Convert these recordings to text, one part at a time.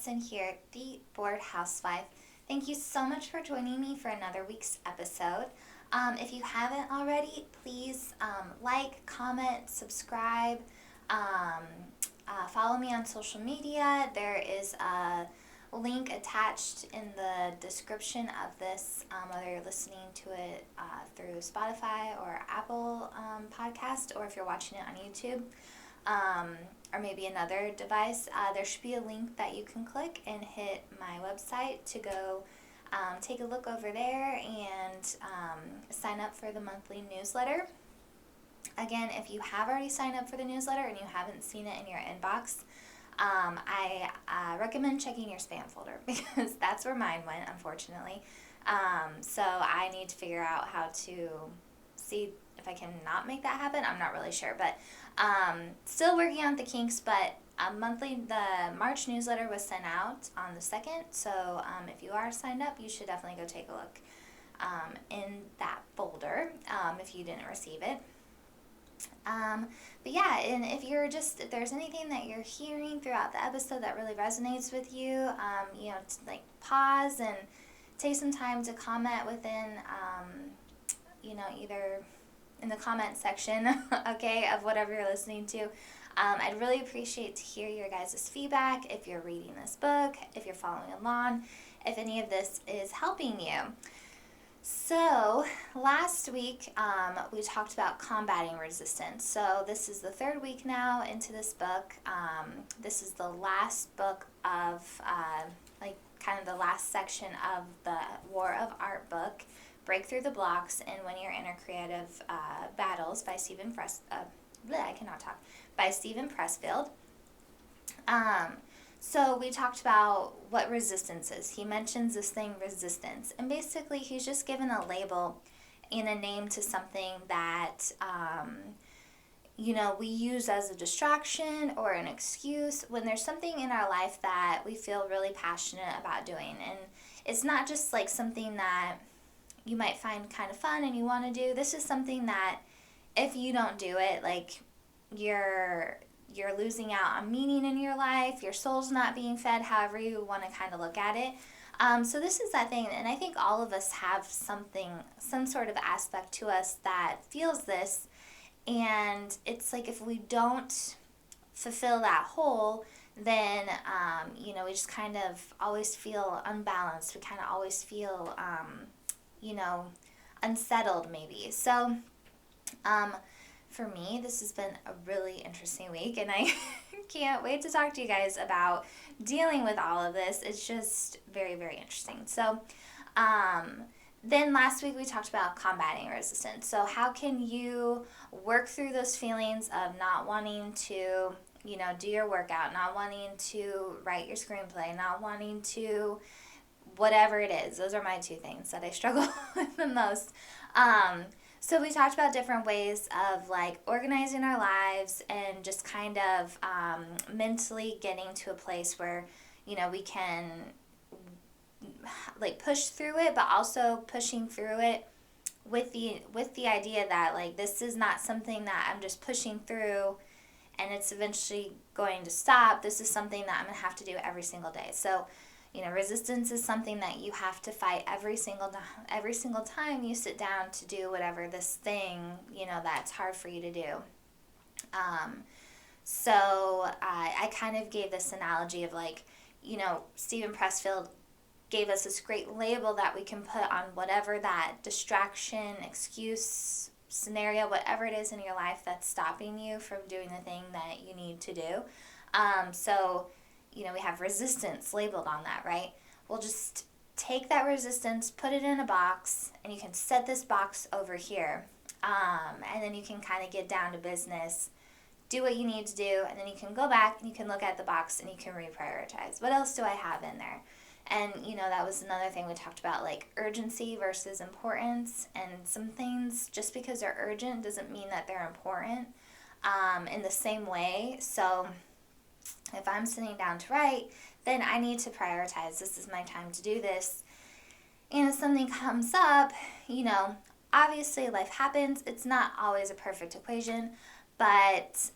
Allison here, the Bored Housewife. Thank you so much for joining me for another week's episode. If you haven't already, please like, comment, subscribe, follow me on social media. There is a link attached in the description of this, whether you're listening to it through Spotify or Apple podcast, or if you're watching it on YouTube. Or maybe another device, there should be a link that you can click and hit my website to go take a look over there and sign up for the monthly newsletter. Again, if you have already signed up for the newsletter and you haven't seen it in your inbox, I recommend checking your spam folder because that's where mine went, unfortunately. So I need to figure out how to see if I can not make that happen. I'm not really sure, but still working on the kinks. But the March newsletter was sent out on the 2nd, so if you are signed up, you should definitely go take a look in that folder if you didn't receive it. But yeah, and if there's anything that you're hearing throughout the episode that really resonates with you, pause and take some time to comment within, either in the comment section, okay, of whatever you're listening to. I'd really appreciate to hear your guys' feedback if you're reading this book, if you're following along, if any of this is helping you. So, last week, we talked about combating resistance. So, this is the 3rd week now into this book. This is the last book of, kind of the last section of the War of Art book, Break Through the Blocks and Win Your Inner Creative Battles by Steven Pressfield. So we talked about what resistance is. He mentions this thing, resistance. And basically, he's just given a label and a name to something that, we use as a distraction or an excuse when there's something in our life that we feel really passionate about doing. And it's not just like something that you might find kind of fun and you want to do. This is something that if you don't do it, like you're losing out on meaning in your life, your soul's not being fed, however you want to kind of look at it. So this is that thing, and I think all of us have some sort of aspect to us that feels this, and it's like if we don't fulfill that hole, then, we just kind of always feel unbalanced. We kind of always feel, unsettled maybe. So, for me, this has been a really interesting week, and I can't wait to talk to you guys about dealing with all of this. It's just very, very interesting. So, then last week we talked about combating resistance. So how can you work through those feelings of not wanting to, do your workout, not wanting to write your screenplay, not wanting to whatever it is. Those are my 2 things that I struggle with the most. So we talked about different ways of organizing our lives and just kind of mentally getting to a place where, we can push through it, but also pushing through it with the idea that this is not something that I'm just pushing through and it's eventually going to stop. This is something that I'm going to have to do every single day. So, resistance is something that you have to fight every single time you sit down to do whatever this thing, that's hard for you to do. So I kind of gave this analogy of Steven Pressfield gave us this great label that we can put on whatever that distraction, excuse, scenario, whatever it is in your life that's stopping you from doing the thing that you need to do. So we have resistance labeled on that, right? We'll just take that resistance, put it in a box, and you can set this box over here. And then you can kind of get down to business, do what you need to do, and then you can go back and you can look at the box and you can reprioritize. What else do I have in there? And, that was another thing we talked about, urgency versus importance. And some things, just because they're urgent doesn't mean that they're important in the same way. So if I'm sitting down to write, then I need to prioritize. This is my time to do this. And if something comes up, obviously life happens. It's not always a perfect equation, But,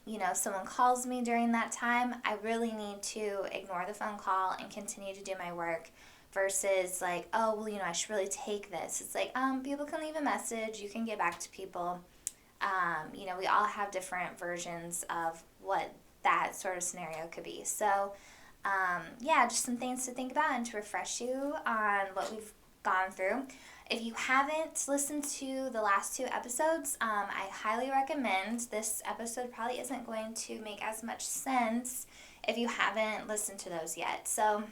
if someone calls me during that time, I really need to ignore the phone call and continue to do my work versus like, oh, well, I should really take this. It's like, people can leave a message. You can get back to people. We all have different versions of what that sort of scenario could be. So, just some things to think about and to refresh you on what we've gone through. If you haven't listened to the last 2 episodes, I highly recommend. This episode probably isn't going to make as much sense if you haven't listened to those yet. So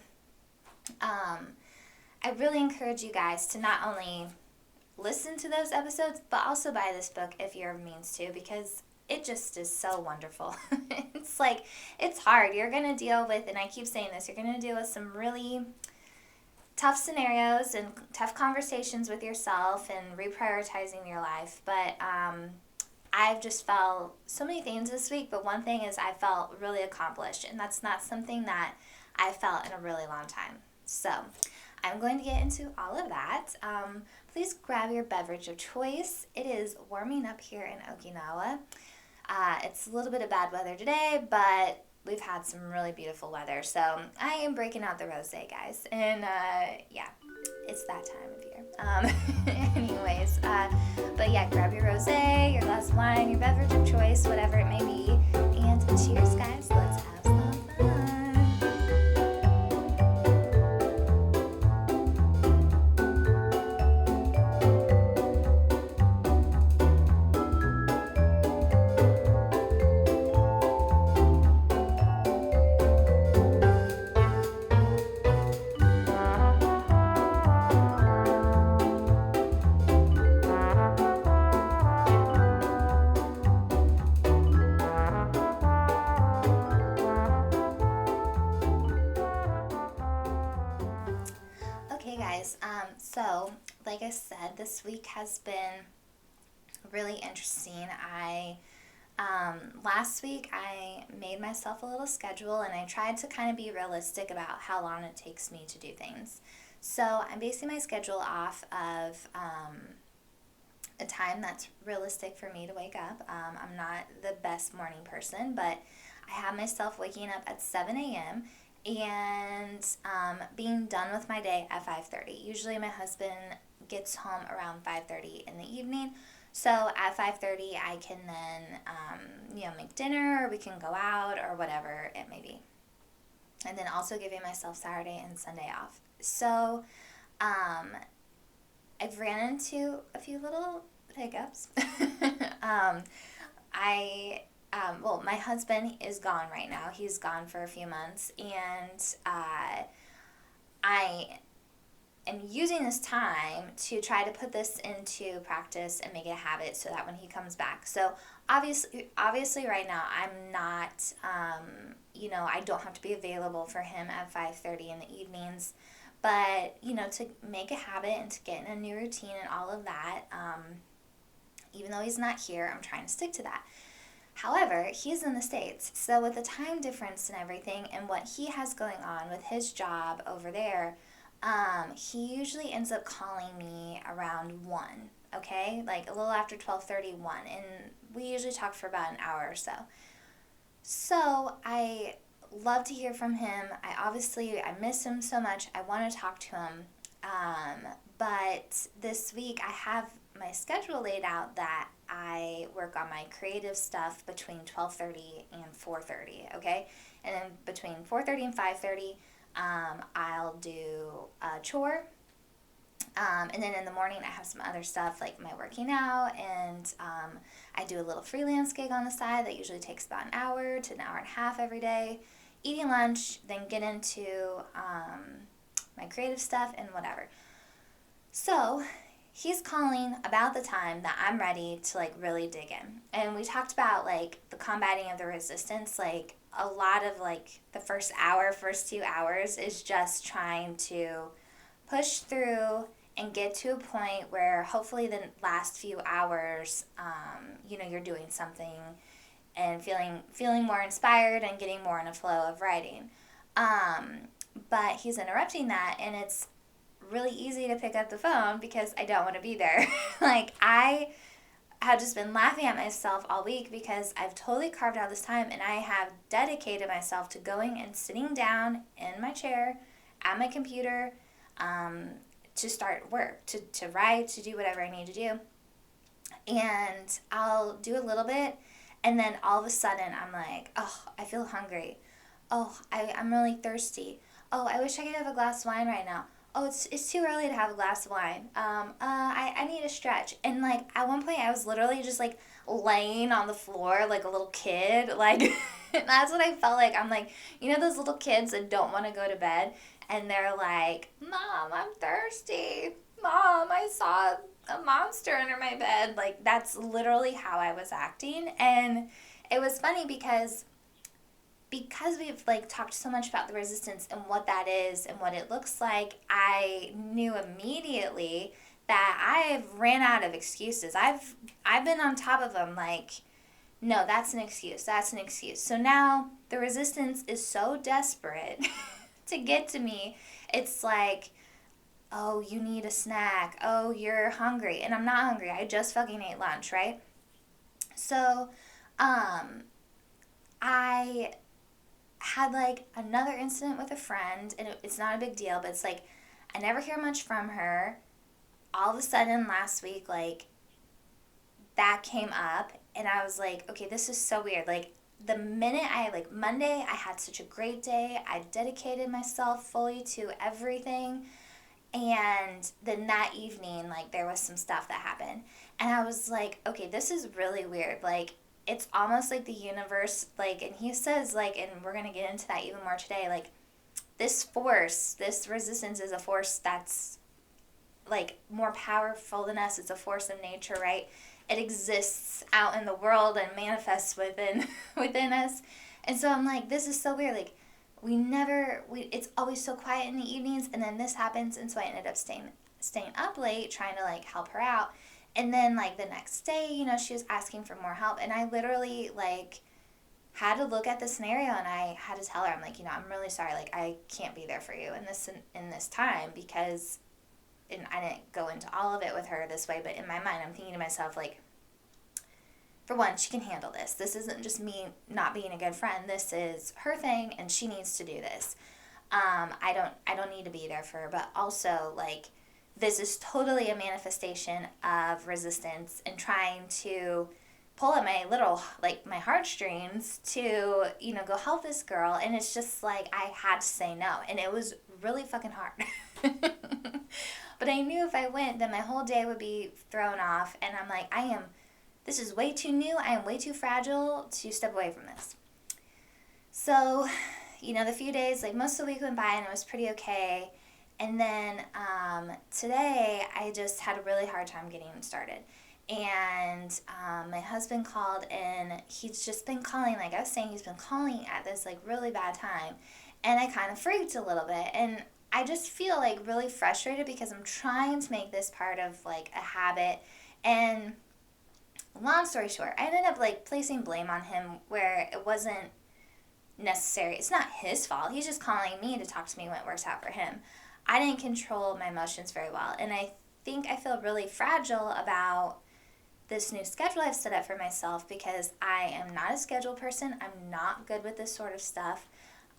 I really encourage you guys to not only listen to those episodes, but also buy this book if you're means to, because it just is so wonderful. It's hard. You're going to deal with, and I keep saying this, you're going to deal with some really tough scenarios and tough conversations with yourself and reprioritizing your life. But I've just felt so many things this week, but one thing is I felt really accomplished, and that's not something that I felt in a really long time. So I'm going to get into all of that. Please grab your beverage of choice. It is warming up here in Okinawa. It's a little bit of bad weather today, but we've had some really beautiful weather. So I am breaking out the rosé, guys. And it's that time of year. Anyways, grab your rosé, your glass of wine, your beverage of choice, whatever it may be. And cheers, guys. Let's have some fun. So, like I said, this week has been really interesting. Last week I made myself a little schedule, and I tried to kind of be realistic about how long it takes me to do things. So I'm basing my schedule off of a time that's realistic for me to wake up. I'm not the best morning person, but I have myself waking up at 7 a.m., and being done with my day at 5:30. Usually my husband gets home around 5:30 in the evening, so at 5:30 I can then make dinner, or we can go out, or whatever it may be, and then also giving myself Saturday and Sunday off. So I've ran into a few little hiccups. My husband is gone right now. He's gone for a few months, and I am using this time to try to put this into practice and make it a habit so that when he comes back. So obviously right now I'm not, I don't have to be available for him at 5:30 in the evenings. But, to make a habit and to get in a new routine and all of that, even though he's not here, I'm trying to stick to that. However, he's in the States, so with the time difference and everything and what he has going on with his job over there, he usually ends up calling me around 1, okay? Like a little after 12:31, and we usually talk for about an hour or so. So I love to hear from him. I miss him so much. I want to talk to him. But this week I have my schedule laid out that I work on my creative stuff between 12:30 and 4:30, okay? And then between 4:30 and 5:30, I'll do a chore. And then in the morning I have some other stuff like my working out, and I do a little freelance gig on the side that usually takes about an hour to an hour and a half every day. Eating lunch, then get into my creative stuff and whatever. So he's calling about the time that I'm ready to really dig in. And we talked about the combating of the resistance. A lot of the first 2 hours is just trying to push through and get to a point where hopefully the last few hours, you're doing something and feeling more inspired and getting more in a flow of writing. But he's interrupting that, and it's really easy to pick up the phone because I don't want to be there. have just been laughing at myself all week because I've totally carved out this time and I have dedicated myself to going and sitting down in my chair at my computer to start work, to write, to do whatever I need to do. And I'll do a little bit, and then all of a sudden I'm like, oh, I feel hungry. Oh, I'm really thirsty. Oh, I wish I could have a glass of wine right now. Oh, it's too early to have a glass of wine. I need a stretch. And like at one point I was literally just like laying on the floor like a little kid. Like that's what I felt like. I'm like, you know those little kids that don't want to go to bed and they're like, Mom, I'm thirsty. Mom, I saw a monster under my bed. Like that's literally how I was acting. And it was funny because we've like talked so much about the resistance and what that is and what it looks like, I knew immediately that I've ran out of excuses. I've been on top of them like, no, that's an excuse. That's an excuse. So now the resistance is so desperate to get to me. It's like, oh, you need a snack. Oh, you're hungry. And I'm not hungry. I just fucking ate lunch, right? So, I had like another incident with a friend, and it's not a big deal, but it's like I never hear much from her. All of a sudden last week, like that came up, and I was like, okay, this is so weird. Like the minute like Monday, I had such a great day. I dedicated myself fully to everything. And then that evening, like there was some stuff that happened. And I was like, okay, this is really weird. Like it's almost like the universe, like, and he says, like, and we're going to get into that even more today, like, this force, this resistance is a force that's, like, more powerful than us. It's a force of nature, right? It exists out in the world and manifests within us. And so I'm like, this is so weird. Like, it's always so quiet in the evenings, and then this happens, and so I ended up staying up late trying to, like, help her out. And then, like, the next day, you know, she was asking for more help. And I literally, like, had to look at the scenario and I had to tell her, I'm like, you know, I'm really sorry. Like, I can't be there for you in this time because, and I didn't go into all of it with her this way, but in my mind, I'm thinking to myself, like, for one, she can handle this. This isn't just me not being a good friend. This is her thing, and she needs to do this. I don't need to be there for her, but also, like, this is totally a manifestation of resistance and trying to pull at my my heartstrings to, you know, go help this girl. And it's just like, I had to say no. And it was really fucking hard. But I knew if I went, then my whole day would be thrown off. And I'm like, this is way too new. I am way too fragile to step away from this. So, you know, the few days, like most of the week went by and it was pretty okay. And then today, I just had a really hard time getting started. And my husband called, and he's just been calling, like I was saying, he's been calling at this, like, really bad time. And I kind of freaked a little bit. And I just feel, like, really frustrated because I'm trying to make this part of, like, a habit. And long story short, I ended up, like, placing blame on him where it wasn't necessary. It's not his fault. He's just calling me to talk to me when it works out for him. I didn't control my emotions very well, and I think I feel really fragile about this new schedule I've set up for myself because I am not a schedule person. I'm not good with this sort of stuff.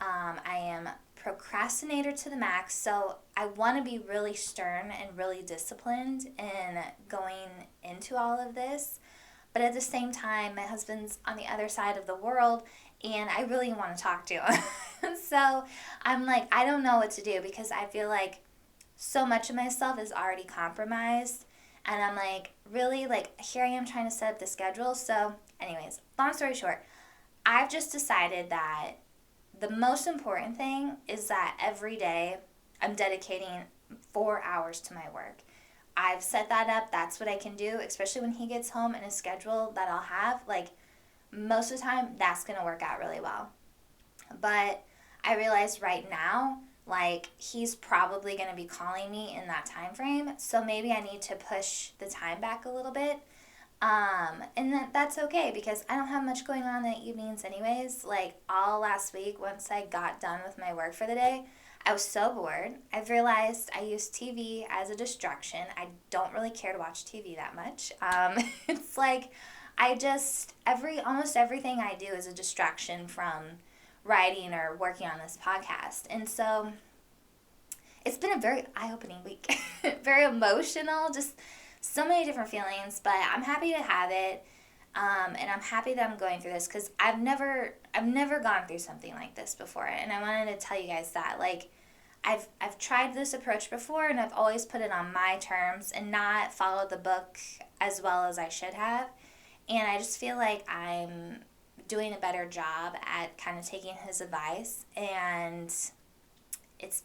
I am procrastinator to the max, so I want to be really stern and really disciplined in going into all of this. But at the same time, my husband's on the other side of the world, and I really want to talk to him. So I'm like, I don't know what to do because I feel like so much of myself is already compromised. And I'm like, really, like, here I am trying to set up the schedule. So anyways, long story short, I've just decided that the most important thing is that every day I'm dedicating 4 hours to my work. I've set that up. That's what I can do, especially when he gets home and a schedule that I'll have. Like, most of the time, that's going to work out really well. But I realize right now, like, he's probably going to be calling me in that time frame. So maybe I need to push the time back a little bit. And that's okay because I don't have much going on in the evenings anyways. Like all last week, once I got done with my work for the day, I was so bored. I've realized I use TV as a distraction. I don't really care to watch TV that much. It's like I just almost everything I do is a distraction from writing or working on this podcast. And so it's been a very eye-opening week. Very emotional, just so many different feelings, but I'm happy to have it. And I'm happy that I'm going through this because I've never gone through something like this before, and I wanted to tell you guys that like I've tried this approach before, and I've always put it on my terms and not followed the book as well as I should have, and I just feel like I'm doing a better job at kind of taking his advice, and it's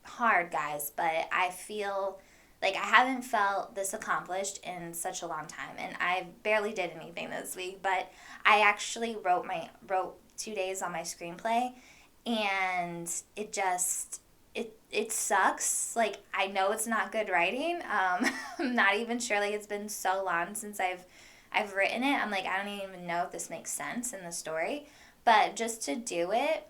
hard, guys, but I feel like I haven't felt this accomplished in such a long time, and I barely did anything this week. But I actually wrote 2 days on my screenplay, and it sucks. Like I know it's not good writing. I'm not even sure. Like it's been so long since I've written it. I'm like I don't even know if this makes sense in the story, but just to do it.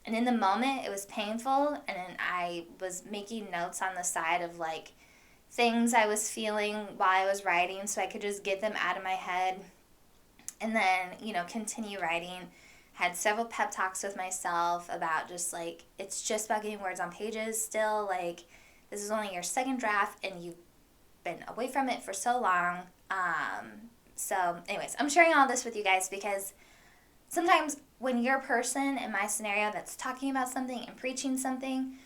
And in the moment, it was painful, and then I was making notes on the side of like things I was feeling while I was writing so I could just get them out of my head and then, continue writing. Had several pep talks with myself about just like, it's just about getting words on pages still. Like, this is only your second draft and you've been away from it for so long. So, anyways, I'm sharing all this with you guys because sometimes when you're a person in my scenario that's talking about something and preaching something,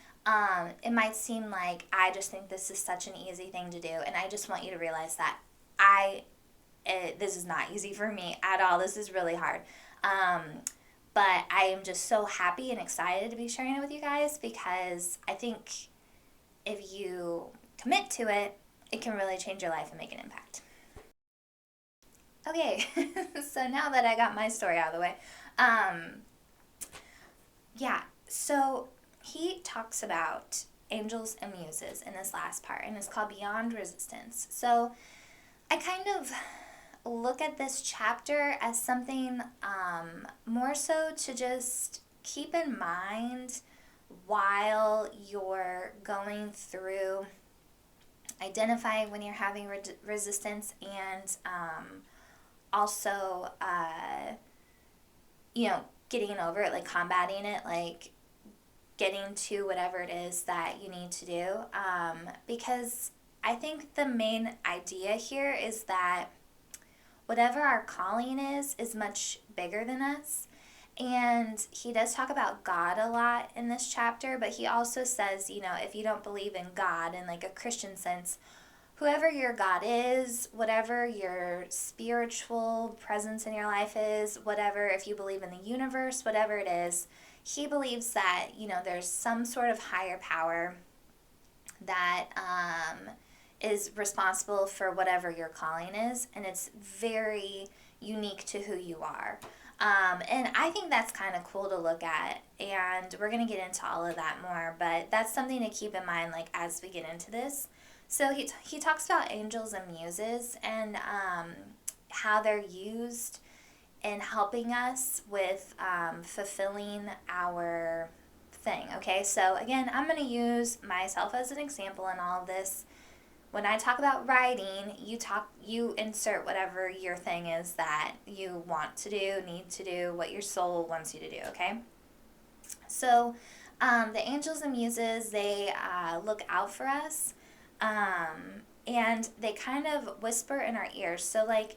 it might seem like I just think this is such an easy thing to do, and I just want you to realize that this is not easy for me at all. This is really hard, but I am just so happy and excited to be sharing it with you guys because I think if you commit to it, it can really change your life and make an impact. Okay, so now that I got my story out of the way, yeah, so he talks about angels and muses in this last part, and it's called Beyond Resistance. So I kind of look at this chapter as something more so to just keep in mind while you're going through identifying when you're having resistance and also, getting over it, like combating it, like getting to whatever it is that you need to do. Because I think the main idea here is that whatever our calling is much bigger than us. And he does talk about God a lot in this chapter, but he also says, if you don't believe in God in like a Christian sense, whoever your God is, whatever your spiritual presence in your life is, whatever, if you believe in the universe, whatever it is, he believes that, there's some sort of higher power that is responsible for whatever your calling is, and it's very unique to who you are. And I think that's kind of cool to look at, and we're going to get into all of that more, but that's something to keep in mind, like, as we get into this. So he talks about angels and muses and how they're used in helping us with fulfilling our thing, okay? So, again, I'm going to use myself as an example in all of this. When I talk about writing, you insert whatever your thing is that you want to do, need to do, what your soul wants you to do, okay? So, the angels and muses, they look out for us, and they kind of whisper in our ears. So, like,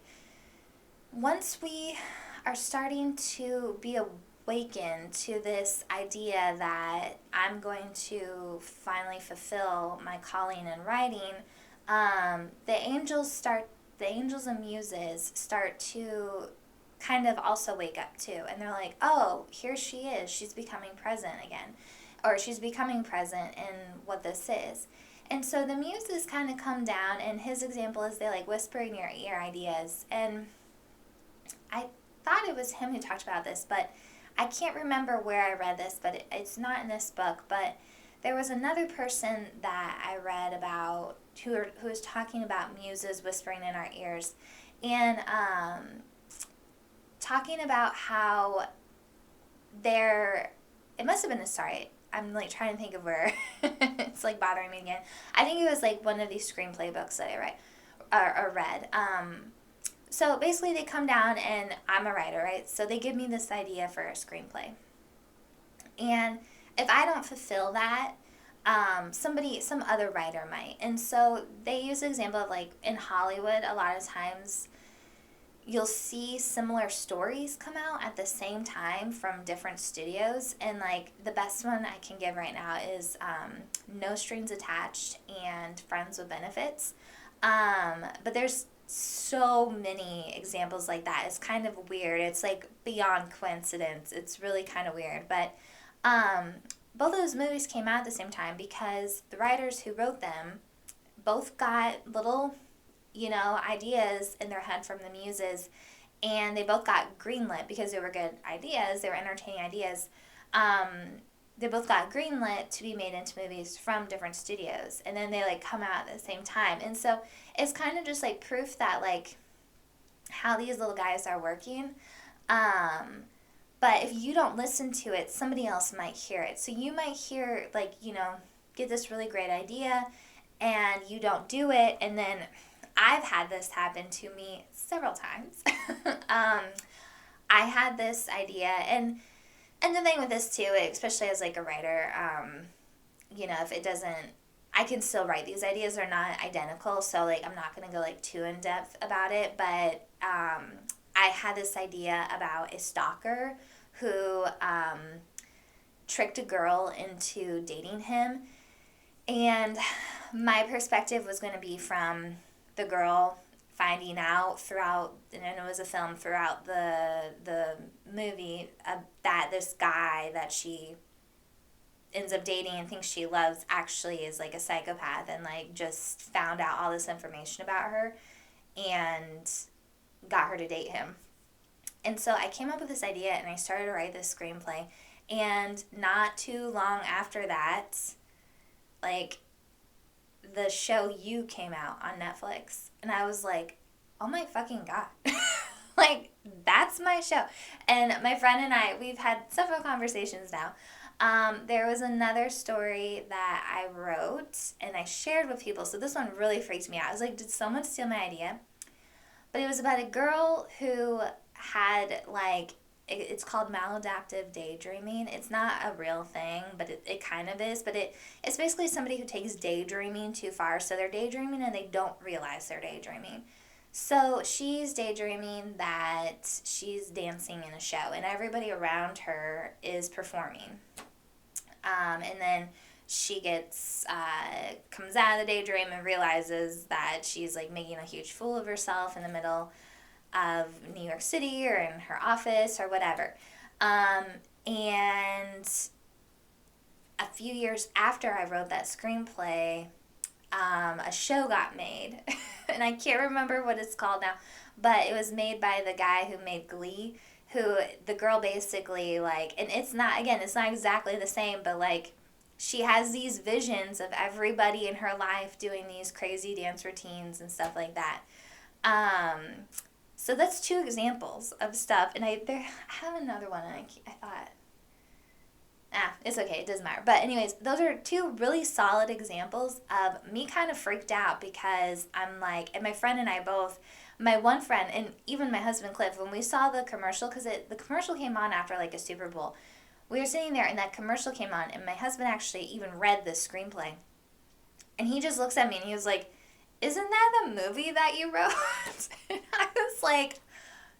once we are starting to be awakened to this idea that I'm going to finally fulfill my calling in writing, the angels and muses start to kind of also wake up too, and they're like, oh, here she is, she's becoming present again, or she's becoming present in what this is. And so the muses kind of come down, and his example is they like whisper in your ear ideas. And I thought it was him who talked about this, but I can't remember where I read this, but it's not in this book. But there was another person that I read about who was talking about muses whispering in our ears. and talking about how it must have been sorry, I'm like trying to think of where it's like bothering me again. I think it was like one of these screenplay books that I read. So basically they come down, and I'm a writer, right? So they give me this idea for a screenplay. And if I don't fulfill that, some other writer might. And so they use the example of like in Hollywood, a lot of times you'll see similar stories come out at the same time from different studios. And like the best one I can give right now is No Strings Attached and Friends with Benefits. But there's so many examples like that. It's kind of weird. It's like beyond coincidence. It's really kind of weird. But both of those movies came out at the same time because the writers who wrote them both got little, ideas in their head from the muses, and they both got greenlit because they were good ideas. They were entertaining ideas. They both got greenlit to be made into movies from different studios, and then they like come out at the same time. And so it's kind of just like proof that like how these little guys are working. But if you don't listen to it, somebody else might hear it. So you might hear like, get this really great idea, and you don't do it, and then I've had this happen to me several times. I had this idea, and the thing with this too, especially as like a writer, if it doesn't, I can still write. These ideas are not identical, so like I'm not gonna go like too in depth about it. But I had this idea about a stalker who tricked a girl into dating him, and my perspective was going to be from the girl finding out throughout, and it was a film throughout the movie, that this guy that she ends up dating and thinks she loves actually is like a psychopath, and like just found out all this information about her and got her to date him. And so I came up with this idea, and I started to write this screenplay, and not too long after that, like, the show You came out on Netflix, and I was like, oh my fucking god. Like, that's my show. And my friend and I, we've had several conversations now. There was another story that I wrote and I shared with people, so this one really freaked me out. I was like, did someone steal my idea? But it was about a girl who had like, it's called maladaptive daydreaming. It's not a real thing, but it kind of is. But it's basically somebody who takes daydreaming too far. So they're daydreaming and they don't realize they're daydreaming. So she's daydreaming that she's dancing in a show, and everybody around her is performing. And then she comes out of the daydream and realizes that she's like making a huge fool of herself in the middle of New York City or in her office or whatever. And a few years after I wrote that screenplay, a show got made. And I can't remember what it's called now, but it was made by the guy who made Glee, who the girl basically like, and it's not exactly the same, but like she has these visions of everybody in her life doing these crazy dance routines and stuff like that. So that's two examples of stuff, and I have another one, and I thought, it's okay, it doesn't matter. But anyways, those are two really solid examples of me kind of freaked out because I'm like, and my friend and I both, my one friend and even my husband Cliff, when we saw the commercial, because the commercial came on after like a Super Bowl, we were sitting there and that commercial came on, and my husband actually even read the screenplay, and he just looks at me and he was like, isn't that the movie that you wrote? And I was like,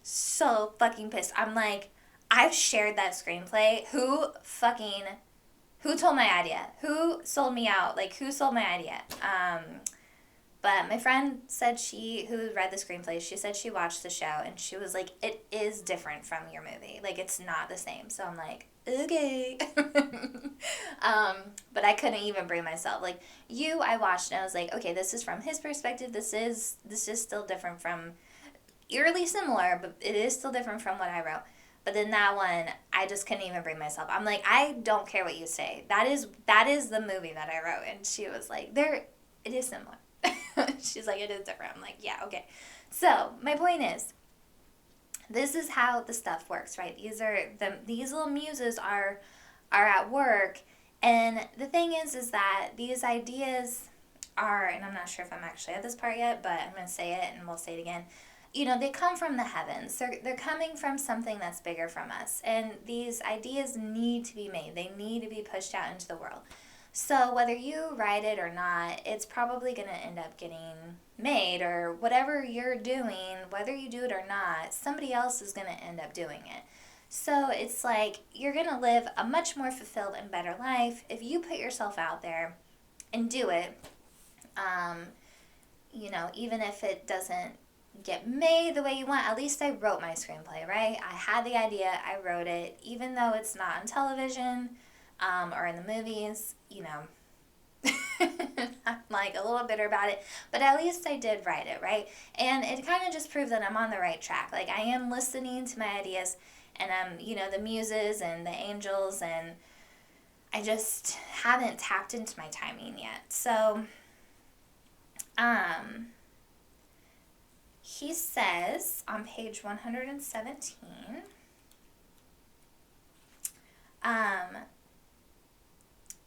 so fucking pissed. I'm like, I've shared that screenplay. Who told my idea? Who sold me out? Like, who sold my idea? But my friend said who read the screenplay, she said she watched the show, and she was like, it is different from your movie. Like, it's not the same. So I'm like, okay. But I couldn't even bring myself. Like, I watched, and I was like, okay, this is from his perspective. This is still different from, eerily similar, but it is still different from what I wrote. But then that one, I just couldn't even bring myself. I'm like, I don't care what you say. That is the movie that I wrote. And she was like, it is similar. She's like, it is different. I'm like, yeah, okay. So my point is, this is how the stuff works, right? These little muses are at work, and the thing is that these ideas are, and I'm not sure if I'm actually at this part yet, but I'm going to say it and we'll say it again. They come from the heavens. They're coming from something that's bigger from us. And these ideas need to be made. They need to be pushed out into the world. So whether you write it or not, it's probably going to end up getting made, or whatever you're doing, whether you do it or not, somebody else is going to end up doing it. So it's like you're going to live a much more fulfilled and better life if you put yourself out there and do it. Even if it doesn't get made the way you want, at least I wrote my screenplay, right? I had the idea, I wrote it, even though it's not on television or in the movies, I'm like a little bitter about it, but at least I did write it, right? And it kind of just proved that I'm on the right track. Like, I am listening to my ideas, and I'm, the muses and the angels, and I just haven't tapped into my timing yet. So, he says on page 117,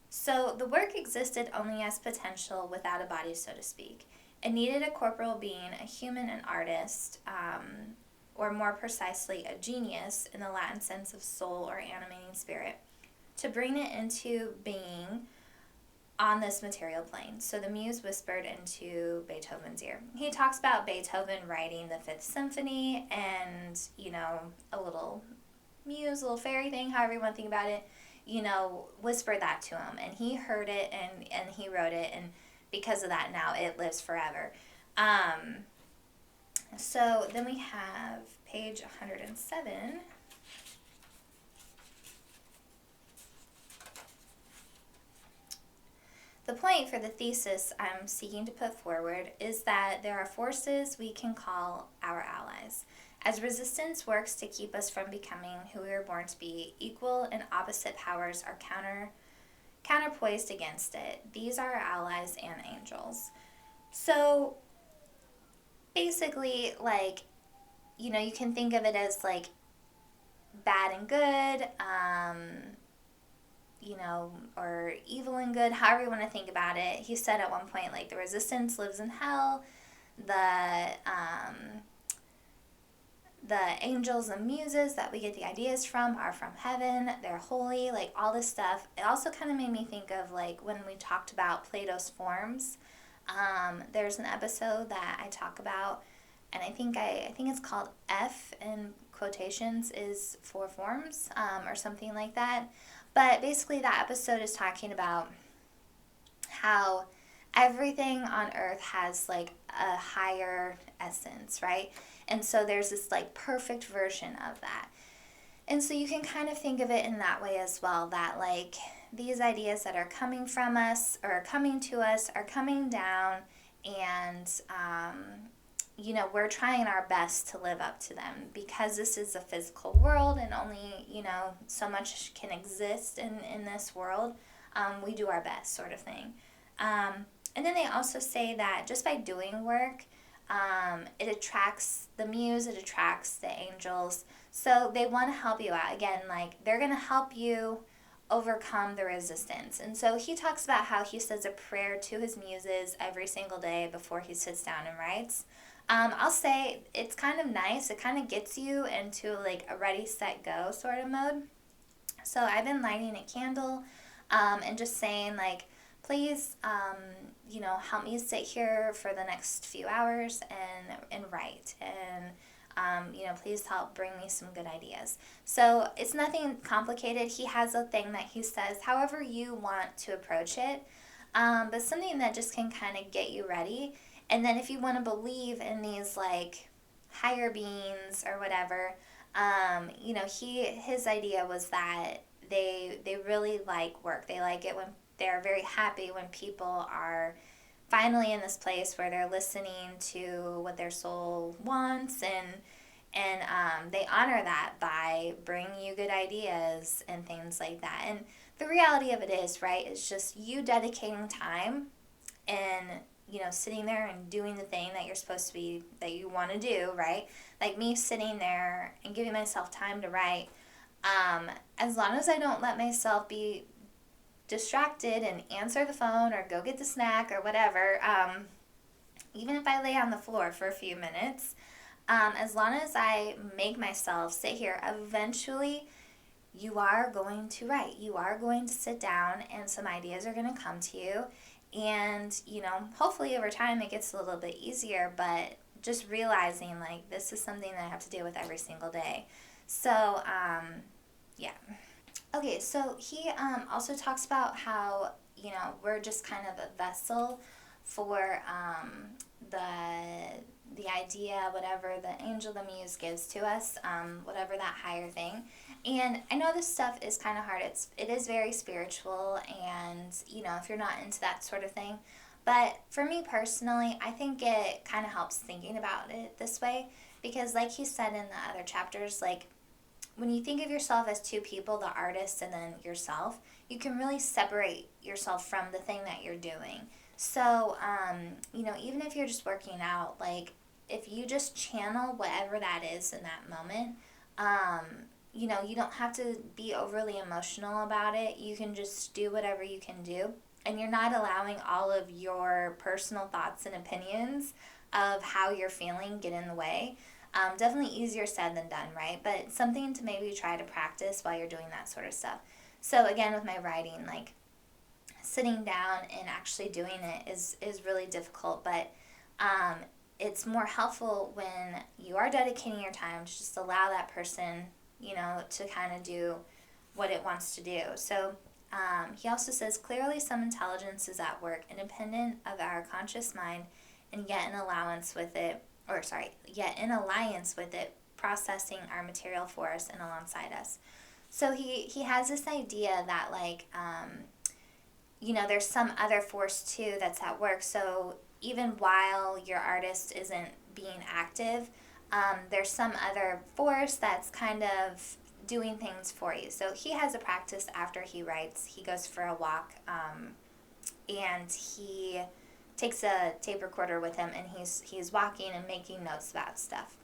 so the work existed only as potential without a body, so to speak. It needed a corporeal being, a human, an artist, or more precisely, a genius in the Latin sense of soul or animating spirit, to bring it into being on this material plane. So the muse whispered into Beethoven's ear. He talks about Beethoven writing the Fifth Symphony and, a little muse, a little fairy thing, however you want to think about it, whispered that to him. And he heard it and he wrote it. And because of that, now it lives forever. So then we have page 107. The point for the thesis I'm seeking to put forward is that there are forces we can call our allies. As resistance works to keep us from becoming who we were born to be, equal and opposite powers are counterpoised against it. These are our allies and angels. So basically, you can think of it as bad and good, or evil and good, however you want to think about it. He said at one point, the resistance lives in hell, the angels and muses that we get the ideas from are from heaven, they're holy, all this stuff. It also kind of made me think of when we talked about Plato's forms. There's an episode that I talk about, and I think it's called F in quotations is for forms, or something like that. But basically that episode is talking about how everything on earth has a higher essence, right? And so there's this perfect version of that. And so you can kind of think of it in that way as well, that these ideas that are coming from us or are coming to us are coming down, and we're trying our best to live up to them, because this is a physical world and only, so much can exist in this world. We do our best, sort of thing. And then they also say that just by doing work, it attracts the muse, it attracts the angels. So they want to help you out. Again, they're going to help you overcome the resistance. And so he talks about how he says a prayer to his muses every single day before he sits down and writes. I'll say it's kind of nice. It kind of gets you into a ready, set, go sort of mode. So I've been lighting a candle and just saying please, help me sit here for the next few hours and write. And, please help bring me some good ideas. So it's nothing complicated. He has a thing that he says, however you want to approach it, but something that just can kind of get you ready. And then if you want to believe in these higher beings or whatever, his idea was that they really like work. They like it when they're very happy when people are finally in this place where they're listening to what their soul wants, and they honor that by bringing you good ideas and things like that. And the reality of it is, right, it's just you dedicating time and sitting there and doing the thing that you're supposed to be, that you want to do, right? Like me sitting there and giving myself time to write, as long as I don't let myself be distracted and answer the phone or go get the snack or whatever, even if I lay on the floor for a few minutes, as long as I make myself sit here, eventually you are going to write. You are going to sit down and some ideas are going to come to you. And, hopefully over time it gets a little bit easier, but just realizing like this is something that I have to deal with every single day. So, yeah. Okay, so he also talks about how, we're just kind of a vessel for the idea, whatever the angel, the muse gives to us, whatever that higher thing. And I know this stuff is kind of hard. It is very spiritual, and, if you're not into that sort of thing. But for me personally, I think it kind of helps thinking about it this way, because like he said in the other chapters, like, when you think of yourself as two people, the artist and then yourself, you can really separate yourself from the thing that you're doing. So, even if you're just working out, like, if you just channel whatever that is in that moment, you don't have to be overly emotional about it. You can just do whatever you can do. And you're not allowing all of your personal thoughts and opinions of how you're feeling get in the way. Definitely easier said than done, right? But something to maybe try to practice while you're doing that sort of stuff. So again, with my writing, like, sitting down and actually doing it is really difficult, but it's more helpful when you are dedicating your time to just allow that person, to kind of do what it wants to do. So he also says, clearly some intelligence is at work, independent of our conscious mind, and yet in alliance with it, processing our material for us and alongside us. So he has this idea that, like, there's some other force too that's at work. So even while your artist isn't being active, there's some other force that's kind of doing things for you. So he has a practice after he writes. He goes for a walk, and he takes a tape recorder with him, and he's walking and making notes about stuff.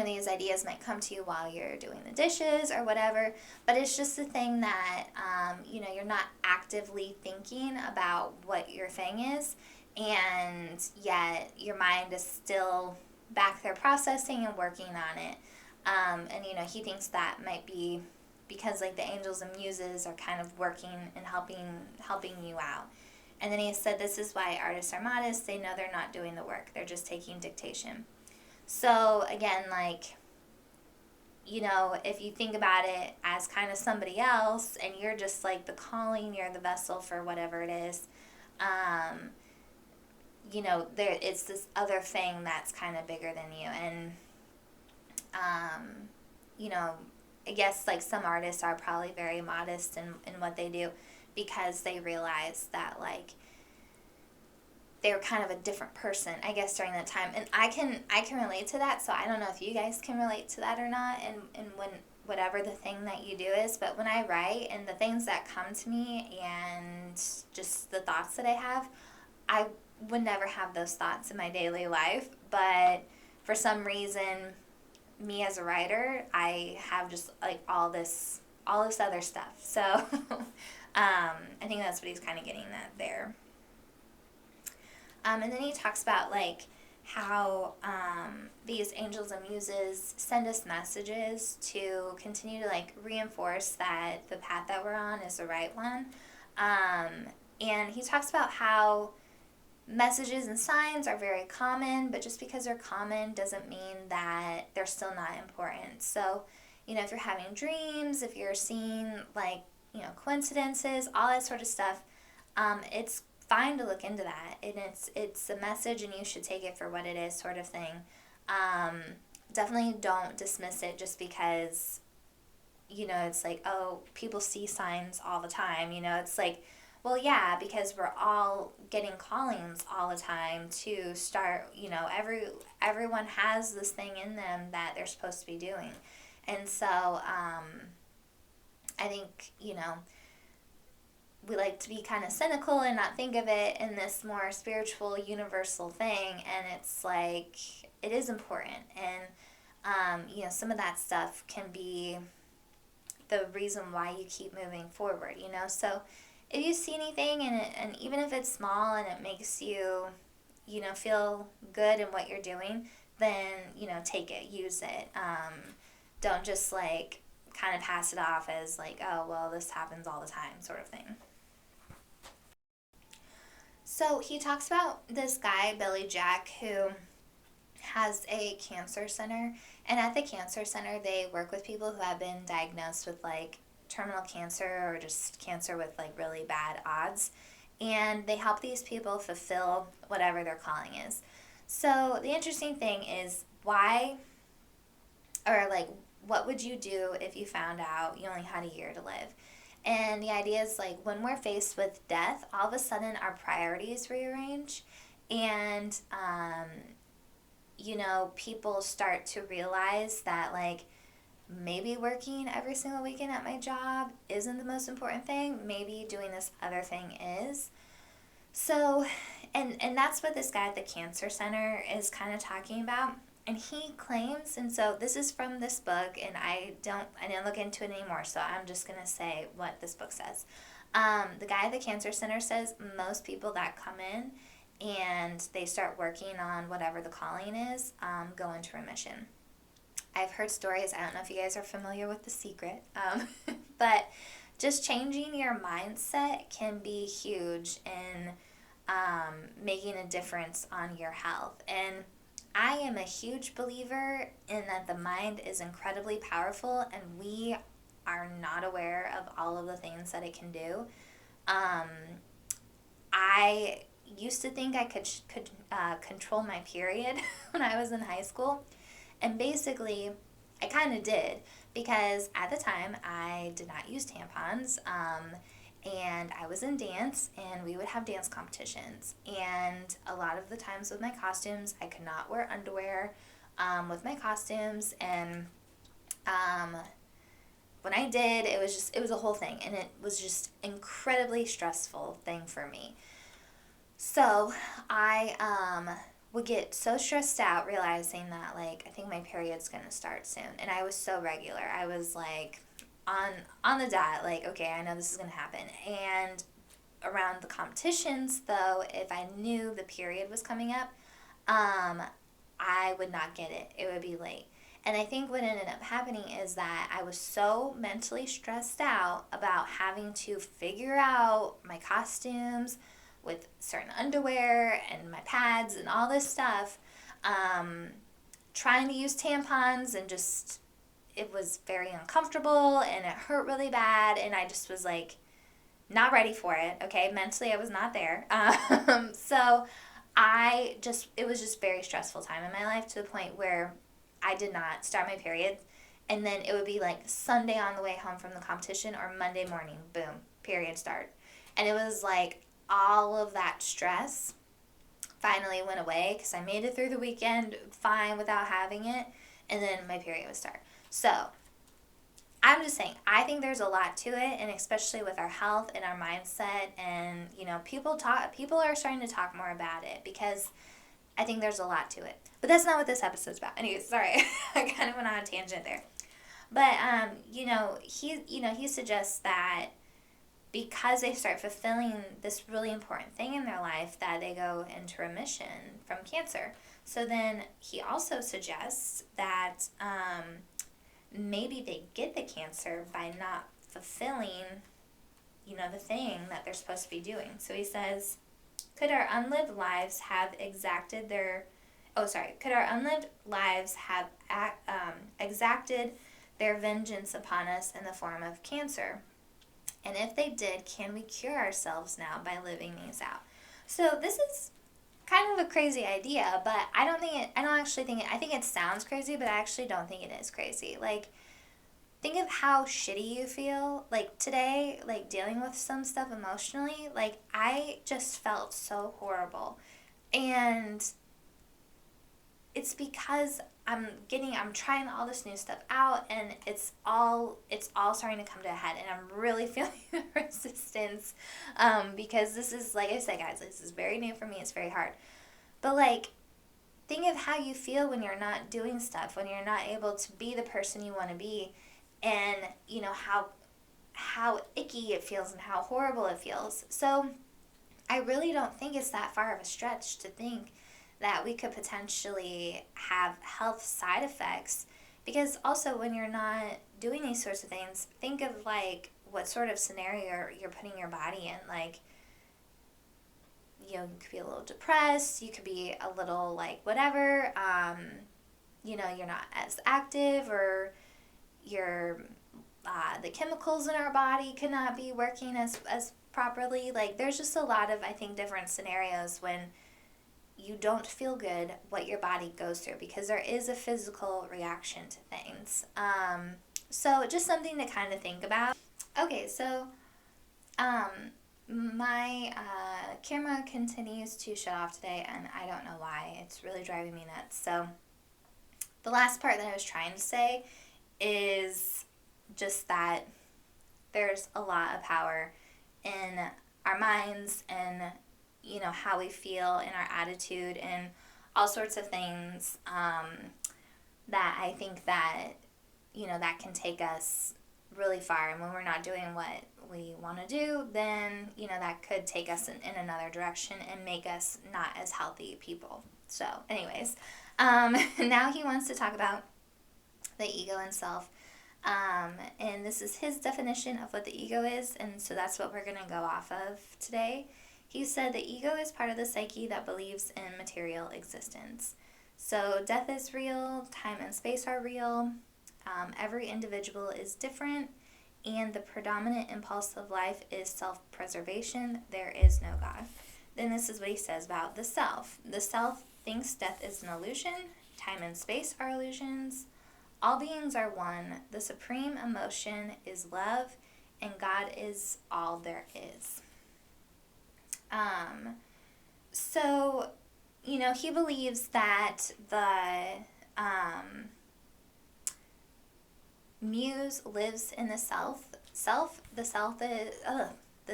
These ideas might come to you while you're doing the dishes or whatever, but it's just a thing that, you're not actively thinking about what your thing is, and yet your mind is still back there processing and working on it. And he thinks that might be because, like, the angels and muses are kind of working and helping you out. And then he said, this is why artists are modest. They know they're not doing the work. They're just taking dictation. So, again, like, if you think about it as kind of somebody else and you're just, like, the calling, you're the vessel for whatever it is, it's this other thing that's kind of bigger than you. And, I guess, like, some artists are probably very modest in what they do because they realize that, like, they're kind of a different person, I guess, during that time. And I can relate to that, so I don't know if you guys can relate to that or not, and when whatever the thing that you do is, but when I write and the things that come to me and just the thoughts that I have, I would never have those thoughts in my daily life, but for some reason, me as a writer, I have just, like, all this other stuff. So I think that's what he's kind of getting at there. And then he talks about, like, how these angels and muses send us messages to continue to, like, reinforce that the path that we're on is the right one. And he talks about how messages and signs are very common, but just because they're common doesn't mean that they're still not important. So, if you're having dreams, if you're seeing, like, coincidences, all that sort of stuff, it's fine to look into that, and it's a message and you should take it for what it is, sort of thing. Definitely don't dismiss it just because it's like, oh, people see signs all the time. It's like, well, yeah, because we're all getting callings all the time to start, everyone has this thing in them that they're supposed to be doing. And so I think, we like to be kind of cynical and not think of it in this more spiritual, universal thing. And it's like, it is important. And, some of that stuff can be the reason why you keep moving forward, So if you see anything and even if it's small and it makes you, feel good in what you're doing, then, take it, use it. Don't just like kind of pass it off as like, oh, well, this happens all the time sort of thing. So he talks about this guy, Billy Jack, who has a cancer center. And at the cancer center, they work with people who have been diagnosed with like terminal cancer or just cancer with like really bad odds. And they help these people fulfill whatever their calling is. So the interesting thing is what would you do if you found out you only had a year to live? And the idea is like when we're faced with death, all of a sudden our priorities rearrange. And, people start to realize that like maybe working every single weekend at my job isn't the most important thing. Maybe doing this other thing is. So, and that's what this guy at the cancer center is kind of talking about. And he claims, and so this is from this book, and I didn't look into it anymore, so I'm just going to say what this book says. The guy at the cancer center says most people that come in and they start working on whatever the calling is, go into remission. I've heard stories, I don't know if you guys are familiar with The Secret, but just changing your mindset can be huge in making a difference on your health. And I am a huge believer in that the mind is incredibly powerful and we are not aware of all of the things that it can do. I used to think I could control my period when I was in high school. And basically, I kind of did because at the time I did not use tampons. And I was in dance, and we would have dance competitions. And a lot of the times with my costumes, I could not wear underwear with my costumes. And when I did, it was a whole thing. And it was just incredibly stressful thing for me. So I would get so stressed out realizing that, like, I think my period's going to start soon. And I was so regular. I was, like, on the dot, like, okay, I know this is going to happen. And around the competitions, though, if I knew the period was coming up, I would not get it. It would be late. And I think what ended up happening is that I was so mentally stressed out about having to figure out my costumes with certain underwear and my pads and all this stuff, trying to use tampons, and just, it was very uncomfortable and it hurt really bad, and I just was like not ready for it. Okay, mentally I was not there. So it was just very stressful time in my life, to the point where I did not start my period, and then it would be like Sunday on the way home from the competition or Monday morning, boom, period start. And it was like all of that stress finally went away because I made it through the weekend fine without having it, and then my period would start. So I'm just saying, I think there's a lot to it, and especially with our health and our mindset, and people are starting to talk more about it because I think there's a lot to it. But that's not what this episode's about. Anyways, sorry, I kind of went on a tangent there. But he suggests that because they start fulfilling this really important thing in their life, that they go into remission from cancer. So then he also suggests that maybe they get the cancer by not fulfilling, the thing that they're supposed to be doing. So he says, could our unlived lives have exacted their vengeance upon us in the form of cancer? And if they did, can we cure ourselves now by living these out? So this is kind of a crazy idea, but I think it sounds crazy, but I actually don't think it is crazy. Like, think of how shitty you feel, like, today, like, dealing with some stuff emotionally. Like, I just felt so horrible. And it's because I'm trying all this new stuff out, and it's all starting to come to a head, and I'm really feeling the resistance, because this is, like I said, guys, this is very new for me. It's very hard. But like, think of how you feel when you're not doing stuff, when you're not able to be the person you want to be, and you know how icky it feels and how horrible it feels. So I really don't think it's that far of a stretch to think that we could potentially have health side effects, because also when you're not doing these sorts of things, think of like what sort of scenario you're putting your body in. Like, you know, you could be a little depressed, you could be a little like whatever, you know, you're not as active, or you're the chemicals in our body could not be working as properly. Like, there's just a lot of, I think, different scenarios when you don't feel good, what your body goes through, because there is a physical reaction to things. So just something to kind of think about. Okay, so my camera continues to shut off today, and I don't know why. It's really driving me nuts. So the last part that I was trying to say is just that there's a lot of power in our minds, and you know, how we feel, and our attitude, and all sorts of things, that I think that, you know, that can take us really far. And when we're not doing what we want to do, then, you know, that could take us in another direction and make us not as healthy people. So anyways, now he wants to talk about the ego and self. And this is his definition of what the ego is, and so that's what we're going to go off of today. He said the ego is part of the psyche that believes in material existence. So death is real, time and space are real, every individual is different, and the predominant impulse of life is self-preservation. There is no God. Then this is what he says about the self. The self thinks death is an illusion, time and space are illusions, all beings are one, the supreme emotion is love, and God is all there is. So, you know, he believes that the muse lives in the self. The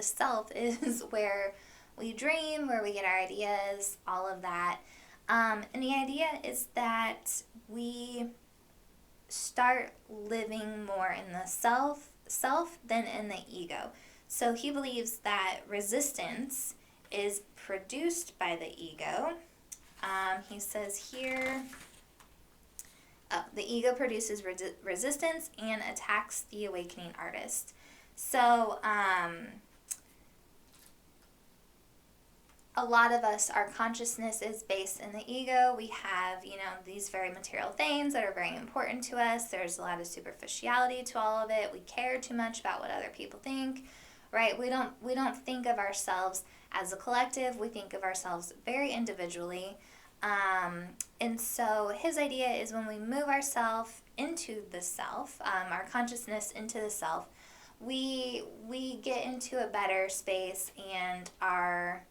self is where we dream, where we get our ideas, all of that. And the idea is that we start living more in the self than in the ego. So he believes that resistance is produced by the ego. He says here, the ego produces resistance and attacks the awakening artist. So a lot of us, our consciousness is based in the ego. We have, you know, these very material things that are very important to us. There's a lot of superficiality to all of it. We care too much about what other people think, right? We don't think of ourselves as a collective. We think of ourselves very individually. And so his idea is when we move ourselves into the self, our consciousness into the self, we get into a better space, and are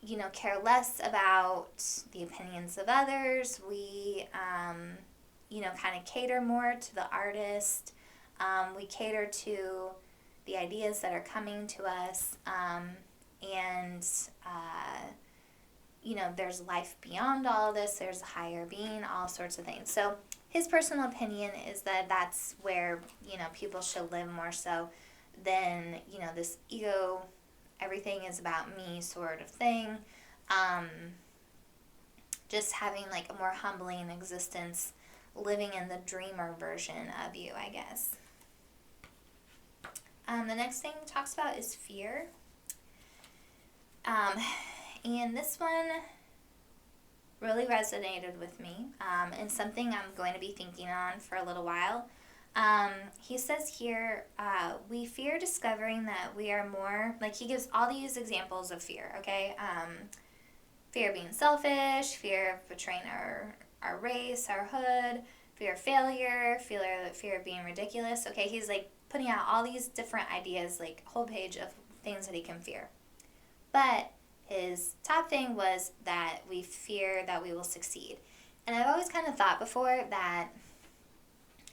you know, care less about the opinions of others. We, you know, kind of cater more to the artist. We cater to the ideas that are coming to us. And, you know, there's life beyond all of this. There's a higher being, all sorts of things. So his personal opinion is that that's where, you know, people should live more so than, you know, this ego, everything is about me sort of thing. Just having like a more humbling existence, living in the dreamer version of you, I guess. The next thing he talks about is fear. And this one really resonated with me, and something I'm going to be thinking on for a little while. He says here, we fear discovering that we are more, like he gives all these examples of fear, okay? Fear of being selfish, fear of betraying our race, our hood, fear of failure, fear of being ridiculous, okay? He's like putting out all these different ideas, like a whole page of things that he can fear. But his top thing was that we fear that we will succeed. And I've always kind of thought before that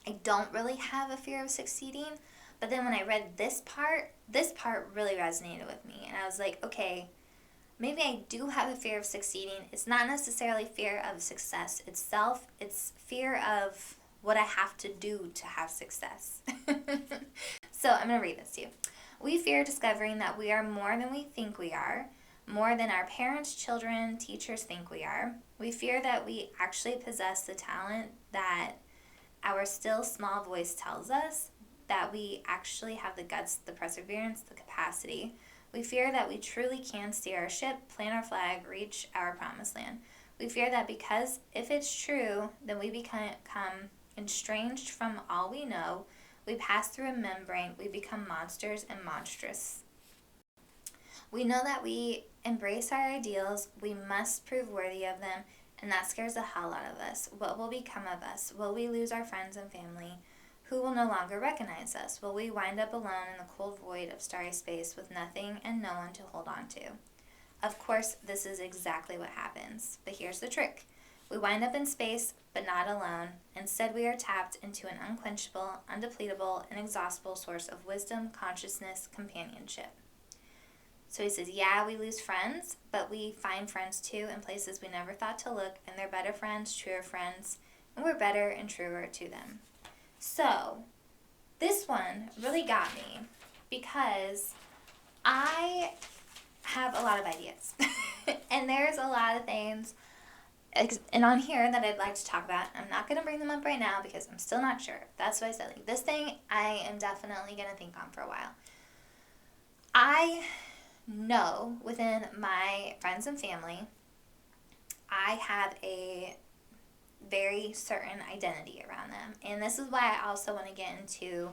I don't really have a fear of succeeding. But then when I read this part really resonated with me. And I was like, okay, maybe I do have a fear of succeeding. It's not necessarily fear of success itself, it's fear of what I have to do to have success. So I'm going to read this to you. We fear discovering that we are more than we think we are, more than our parents, children, teachers think we are. We fear that we actually possess the talent that our still small voice tells us, that we actually have the guts, the perseverance, the capacity. We fear that we truly can steer our ship, plant our flag, reach our promised land. We fear that because if it's true, then we become estranged from all we know. We pass through a membrane. We become monsters and monstrous. We know that we embrace our ideals. We must prove worthy of them, and that scares the hell out of us. What will become of us? Will we lose our friends and family? Who will no longer recognize us? Will we wind up alone in the cold void of starry space with nothing and no one to hold on to? Of course, this is exactly what happens. But here's the trick. We wind up in space, but not alone. Instead, we are tapped into an unquenchable, undepletable, inexhaustible source of wisdom, consciousness, companionship. So he says, yeah, we lose friends, but we find friends too in places we never thought to look, and they're better friends, truer friends, and we're better and truer to them. So this one really got me because I have a lot of ideas. And there's a lot of things and on here that I'd like to talk about. I'm not going to bring them up right now because I'm still not sure. That's why I said, like, this thing I am definitely going to think on for a while. I know within my friends and family, I have a very certain identity around them. And this is why I also want to get into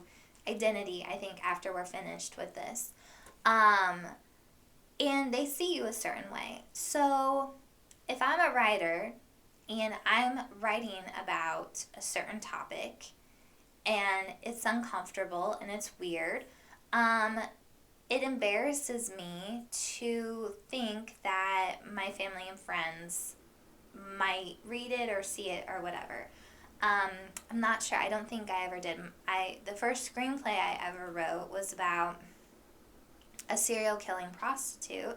identity, I think, after we're finished with this. And they see you a certain way. So if I'm a writer and I'm writing about a certain topic and it's uncomfortable and it's weird, it embarrasses me to think that my family and friends might read it or see it or whatever. I'm not sure. I don't think I ever did. The first screenplay I ever wrote was about a serial killing prostitute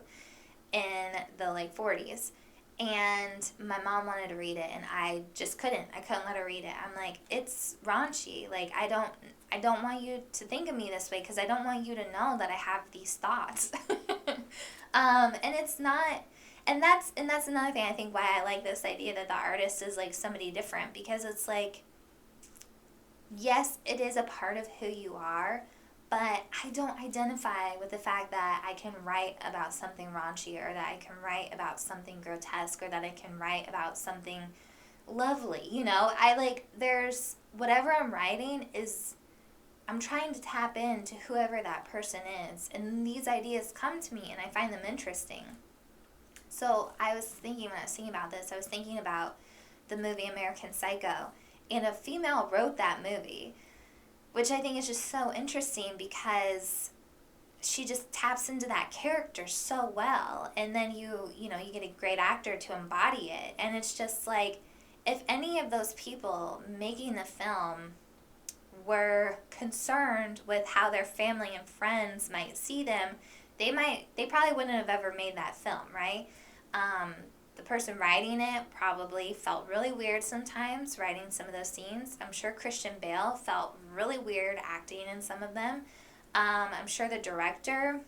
in the 40s. And my mom wanted to read it and I just couldn't. I couldn't let her read it. I'm like, it's raunchy. Like, I don't want you to think of me this way because I don't want you to know that I have these thoughts. And it's not, and that's another thing I think why I like this idea that the artist is like somebody different, because it's like, yes, it is a part of who you are, but I don't identify with the fact that I can write about something raunchy or that I can write about something grotesque or that I can write about something lovely. There's whatever I'm writing is, I'm trying to tap into whoever that person is. And these ideas come to me and I find them interesting. So I was thinking, when I was thinking about this, I was thinking about the movie American Psycho. And a female wrote that movie, which I think is just so interesting because she just taps into that character so well. And then you get a great actor to embody it. And it's just like, if any of those people making the film were concerned with how their family and friends might see them, they probably wouldn't have ever made that film, right? The person writing it probably felt really weird sometimes writing some of those scenes. I'm sure Christian Bale felt really weird acting in some of them. I'm sure the director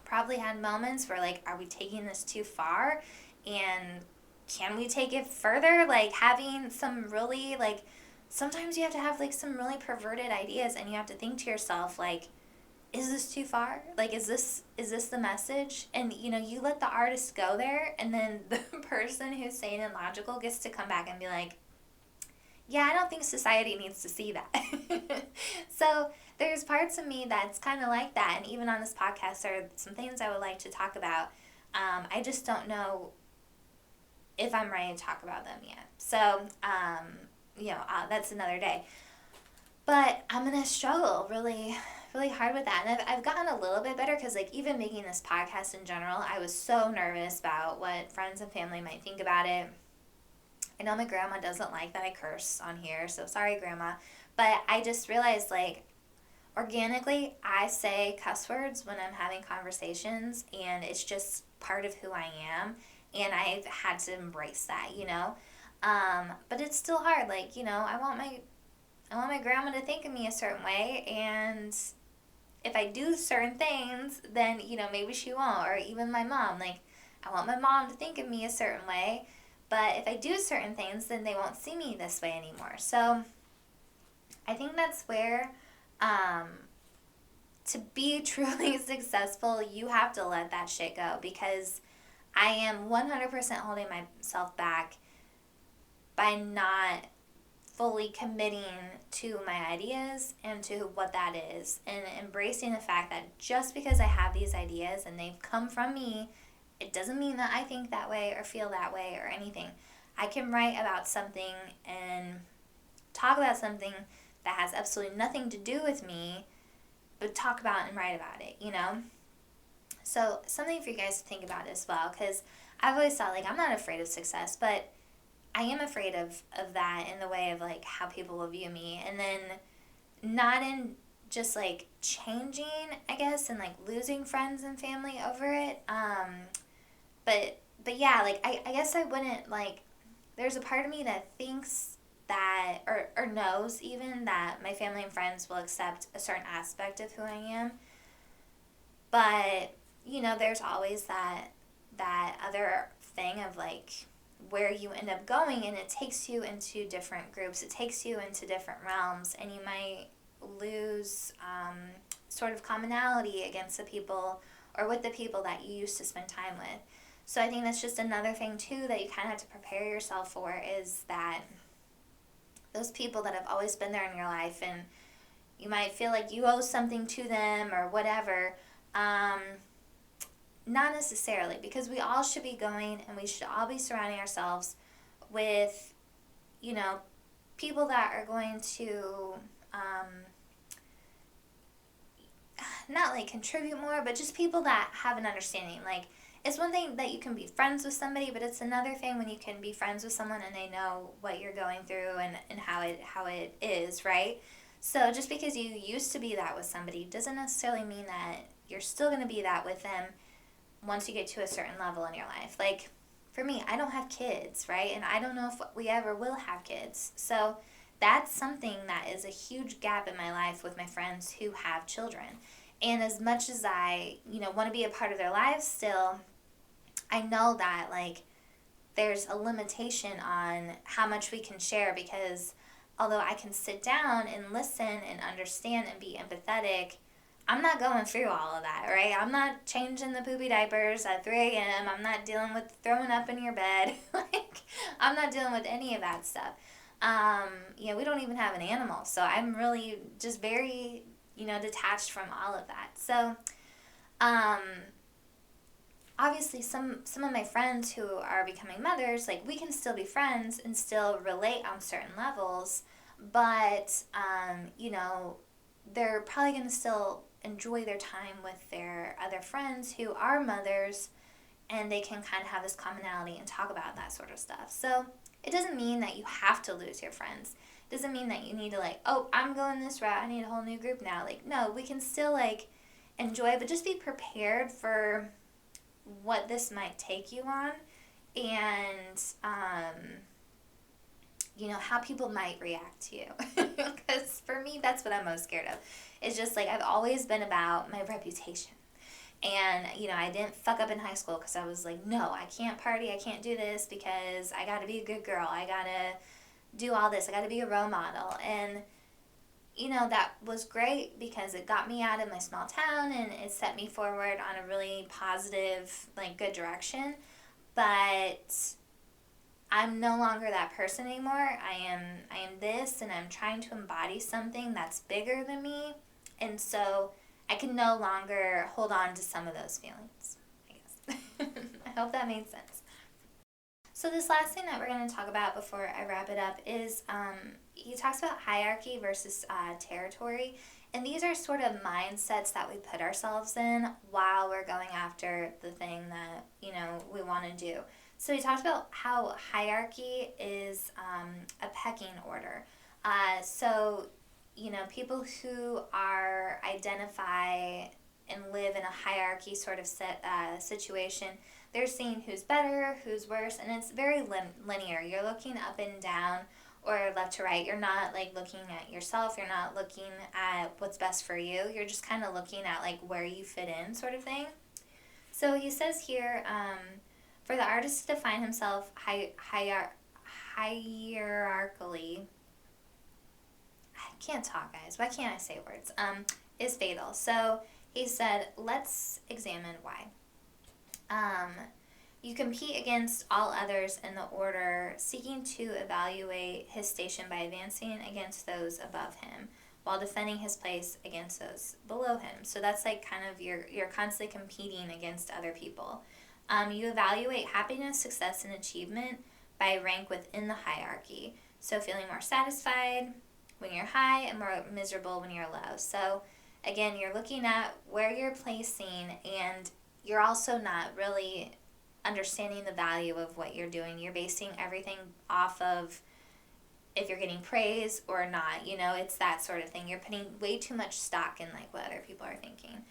probably had moments where, like, are we taking this too far? And can we take it further? Like, having some really, like, sometimes you have to have, like, some really perverted ideas and you have to think to yourself, like, is this too far? Like, is this the message? And, you let the artist go there, and then the person who's sane and logical gets to come back and be like, yeah, I don't think society needs to see that. So there's parts of me that's kind of like that, and even on this podcast, there are some things I would like to talk about. I just don't know if I'm ready to talk about them yet. So, that's another day. But I'm going to struggle really, really hard with that. And I've gotten a little bit better because, like, even making this podcast in general, I was so nervous about what friends and family might think about it. I know my grandma doesn't like that I curse on here, so sorry, Grandma. But I just realized, like, organically, I say cuss words when I'm having conversations, and it's just part of who I am, and I've had to embrace that, you know? But it's still hard, like, you know, I want my grandma to think of me a certain way, and if I do certain things, then, you know, maybe she won't, or even my mom, like, I want my mom to think of me a certain way, but if I do certain things, then they won't see me this way anymore. So I think that's where, um, to be truly successful, you have to let that shit go, because I am 100% holding myself back by not fully committing to my ideas and to what that is, and embracing the fact that just because I have these ideas and they've come from me, it doesn't mean that I think that way or feel that way or anything. I can write about something and talk about something that has absolutely nothing to do with me, but talk about and write about it, you know? So something for you guys to think about as well, because I've always thought, like, I'm not afraid of success, but I am afraid of that in the way of, like, how people will view me, and then not in just, like, changing, I guess, and, like, losing friends and family over it. But yeah, like, I guess I wouldn't, like, there's a part of me that thinks that, or knows even, that my family and friends will accept a certain aspect of who I am. But, you know, there's always that other thing of, like, where you end up going, and it takes you into different groups. It takes you into different realms, and you might lose sort of commonality against the people or with the people that you used to spend time with. So I think that's just another thing, too, that you kind of have to prepare yourself for, is that those people that have always been there in your life, and you might feel like you owe something to them or whatever, not necessarily, because we all should be going, and we should all be surrounding ourselves with, you know, people that are going to not, like, contribute more, but just people that have an understanding. Like, it's one thing that you can be friends with somebody, but it's another thing when you can be friends with someone and they know what you're going through, and how it is, right? So just because you used to be that with somebody doesn't necessarily mean that you're still going to be that with them once you get to a certain level in your life. Like, for me, I don't have kids, right? And I don't know if we ever will have kids. So that's something that is a huge gap in my life with my friends who have children. And as much as I, you know, want to be a part of their lives still, I know that, like, there's a limitation on how much we can share, because although I can sit down and listen and understand and be empathetic, I'm not going through all of that, right? I'm not changing the poopy diapers at 3 a.m. I'm not dealing with throwing up in your bed. Like, I'm not dealing with any of that stuff. You know, we don't even have an animal, so I'm really just very, you know, detached from all of that. So, obviously some of my friends who are becoming mothers, like, we can still be friends and still relate on certain levels, but, you know, they're probably going to still enjoy their time with their other friends who are mothers, and they can kind of have this commonality and talk about that sort of stuff. So it doesn't mean that you have to lose your friends. It doesn't mean that you need to, like, oh, I'm going this route, I need a whole new group now. Like, no, we can still, like, enjoy, but just be prepared for what this might take you on, and you know, how people might react to you. Because for me, that's what I'm most scared of. It's just, like, I've always been about my reputation. And, you know, I didn't fuck up in high school because I was like, no, I can't party, I can't do this, because I gotta be a good girl, I gotta do all this, I gotta be a role model. And, you know, that was great because it got me out of my small town, and it set me forward on a really positive, like, good direction. But I'm no longer that person anymore. I am this, and I'm trying to embody something that's bigger than me. And so I can no longer hold on to some of those feelings, I guess. I hope that made sense. So this last thing that we're going to talk about before I wrap it up is he talks about hierarchy versus territory. And these are sort of mindsets that we put ourselves in while we're going after the thing that, you know, we want to do. So he talked about how hierarchy is a pecking order. So, people who are identify and live in a hierarchy sort of situation, they're seeing who's better, who's worse, and it's very linear. You're looking up and down or left to right. You're not like looking at yourself. You're not looking at what's best for you. You're just kind of looking at like where you fit in, sort of thing. So he says here, for the artist to define himself hierarchically, I can't talk, guys. Why can't I say words? Is fatal. So he said, let's examine why. You compete against all others in the order, seeking to evaluate his station by advancing against those above him, while defending his place against those below him. So that's like kind of you're constantly competing against other people. You evaluate happiness, success, and achievement by rank within the hierarchy. So feeling more satisfied when you're high and more miserable when you're low. So again, you're looking at where you're placing, and you're also not really understanding the value of what you're doing. You're basing everything off of if you're getting praise or not. It's that sort of thing. You're putting way too much stock in like what other people are thinking.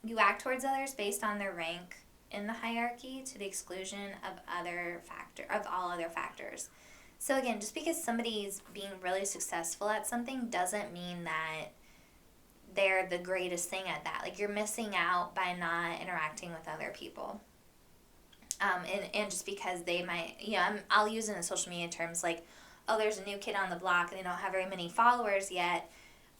You act towards others based on their rank in the hierarchy to the exclusion of all other factors. So again, just because somebody's being really successful at something doesn't mean that they're the greatest thing at that. Like, you're missing out by not interacting with other people. And just because they might, I'll use it in social media terms like, oh, there's a new kid on the block and they don't have very many followers yet,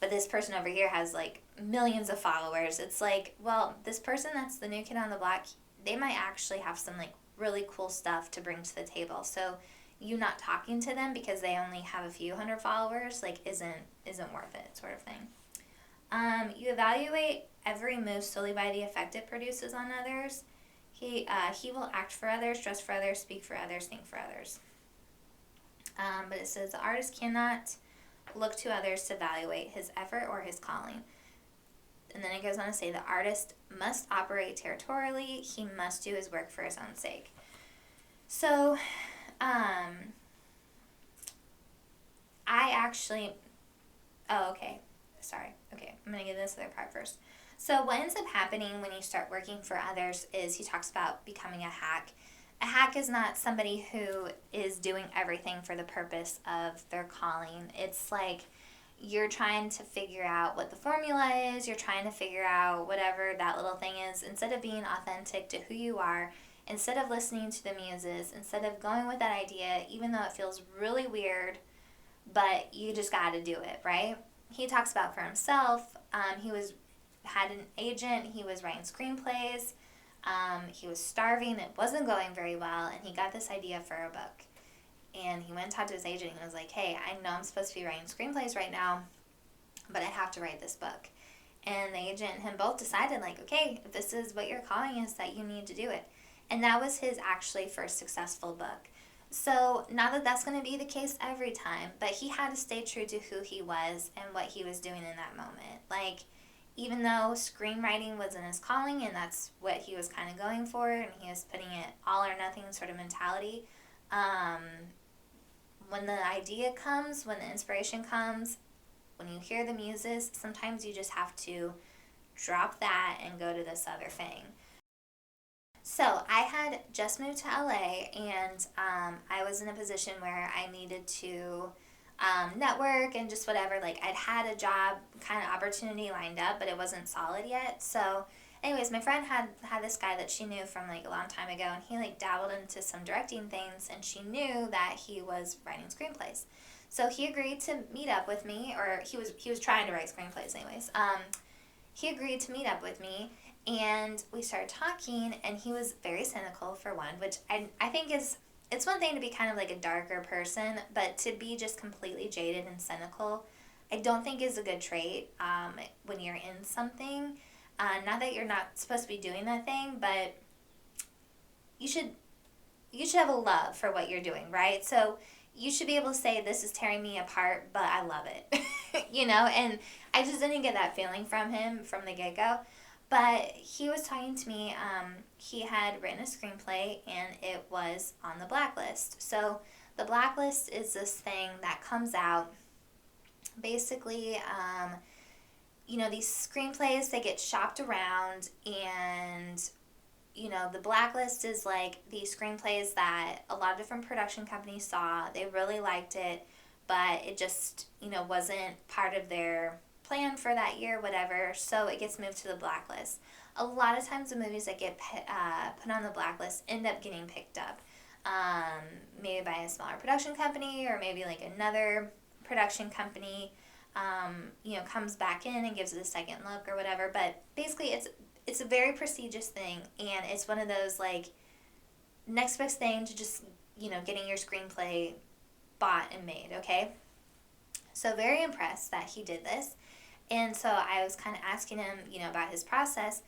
but this person over here has like millions of followers. It's like, well, this person that's the new kid on the block, they might actually have some like really cool stuff to bring to the table. So you not talking to them because they only have a few hundred followers like isn't worth it, sort of thing. You evaluate every move solely by the effect it produces on others. He will act for others, dress for others, speak for others, think for others. But it says the artist cannot look to others to evaluate his effort or his calling. And then it goes on to say the artist must operate territorially. He must do his work for his own sake. So, I actually... Oh, okay. Sorry. Okay, I'm going to get this other part first. So what ends up happening when you start working for others is he talks about becoming a hack. A hack is not somebody who is doing everything for the purpose of their calling. It's like you're trying to figure out what the formula is. You're trying to figure out whatever that little thing is. Instead of being authentic to who you are, instead of listening to the muses, instead of going with that idea, even though it feels really weird, but you just got to do it, right? He talks about for himself, he had an agent, he was writing screenplays, he was starving, it wasn't going very well, and he got this idea for a book. And he went and talked to his agent and was like, hey, I know I'm supposed to be writing screenplays right now, but I have to write this book. And the agent and him both decided, like, okay, if this is what your calling is, that you need to do it. And that was his actually first successful book. So not that that's going to be the case every time, but he had to stay true to who he was and what he was doing in that moment. Like, even though screenwriting wasn't his calling and that's what he was kind of going for, and he was putting it all or nothing sort of mentality, when the idea comes, when the inspiration comes, when you hear the muses, sometimes you just have to drop that and go to this other thing. So I had just moved to LA, and I was in a position where I needed to network and just whatever. Like, I'd had a job kind of opportunity lined up, but it wasn't solid yet. So anyways, my friend had this guy that she knew from like a long time ago, and he like dabbled into some directing things, and she knew that he was writing screenplays. So he agreed to meet up with me, or he was trying to write screenplays anyways. He agreed to meet up with me, and we started talking, and he was very cynical for one, which I think it's one thing to be kind of like a darker person, but to be just completely jaded and cynical, I don't think is a good trait when you're in something. Not that you're not supposed to be doing that thing, but you should have a love for what you're doing, right? So you should be able to say, this is tearing me apart, but I love it, and I just didn't get that feeling from him from the get-go. But he was talking to me. He had written a screenplay and it was on the Blacklist. So the Blacklist is this thing that comes out basically. These screenplays, they get shopped around, and the Blacklist is like these screenplays that a lot of different production companies saw. They really liked it, but it just, wasn't part of their plan for that year, whatever. So it gets moved to the Blacklist. A lot of times the movies that get put on the Blacklist end up getting picked up. Maybe by a smaller production company, or maybe like another production company, comes back in and gives it a second look or whatever. But basically it's a very prestigious thing, and it's one of those like next best thing to just, getting your screenplay bought and made, okay? So very impressed that he did this. And so I was kind of asking him, about his process.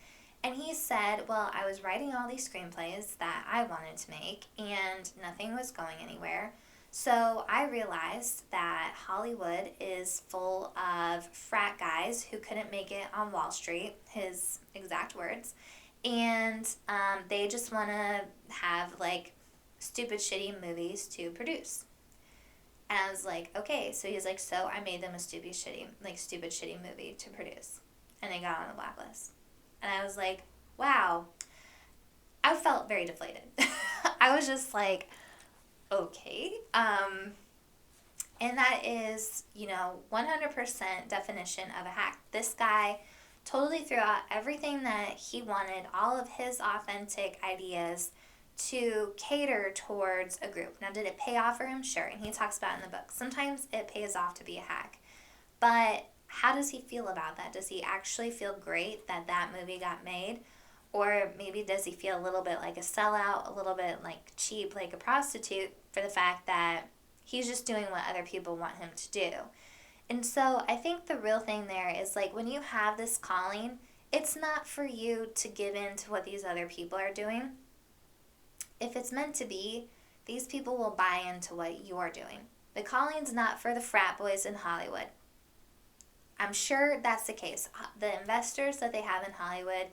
And he said, well, I was writing all these screenplays that I wanted to make, and nothing was going anywhere. So I realized that Hollywood is full of frat guys who couldn't make it on Wall Street, his exact words, and they just want to have like stupid, shitty movies to produce. And I was like, okay. So he's like, so I made them a stupid, shitty movie to produce, and they got on the Blacklist. And I was like, wow. I felt very deflated. I was just like, okay. And that is, 100% definition of a hack. This guy totally threw out everything that he wanted, all of his authentic ideas, to cater towards a group. Now, did it pay off for him? Sure. And he talks about it in the book. Sometimes it pays off to be a hack. But how does he feel about that? Does he actually feel great that that movie got made? Or maybe does he feel a little bit like a sellout, a little bit like cheap, like a prostitute, for the fact that he's just doing what other people want him to do? And so I think the real thing there is, like, when you have this calling, it's not for you to give in to what these other people are doing. If it's meant to be, these people will buy into what you're doing. The calling's not for the frat boys in Hollywood. I'm sure that's the case. The investors that they have in Hollywood,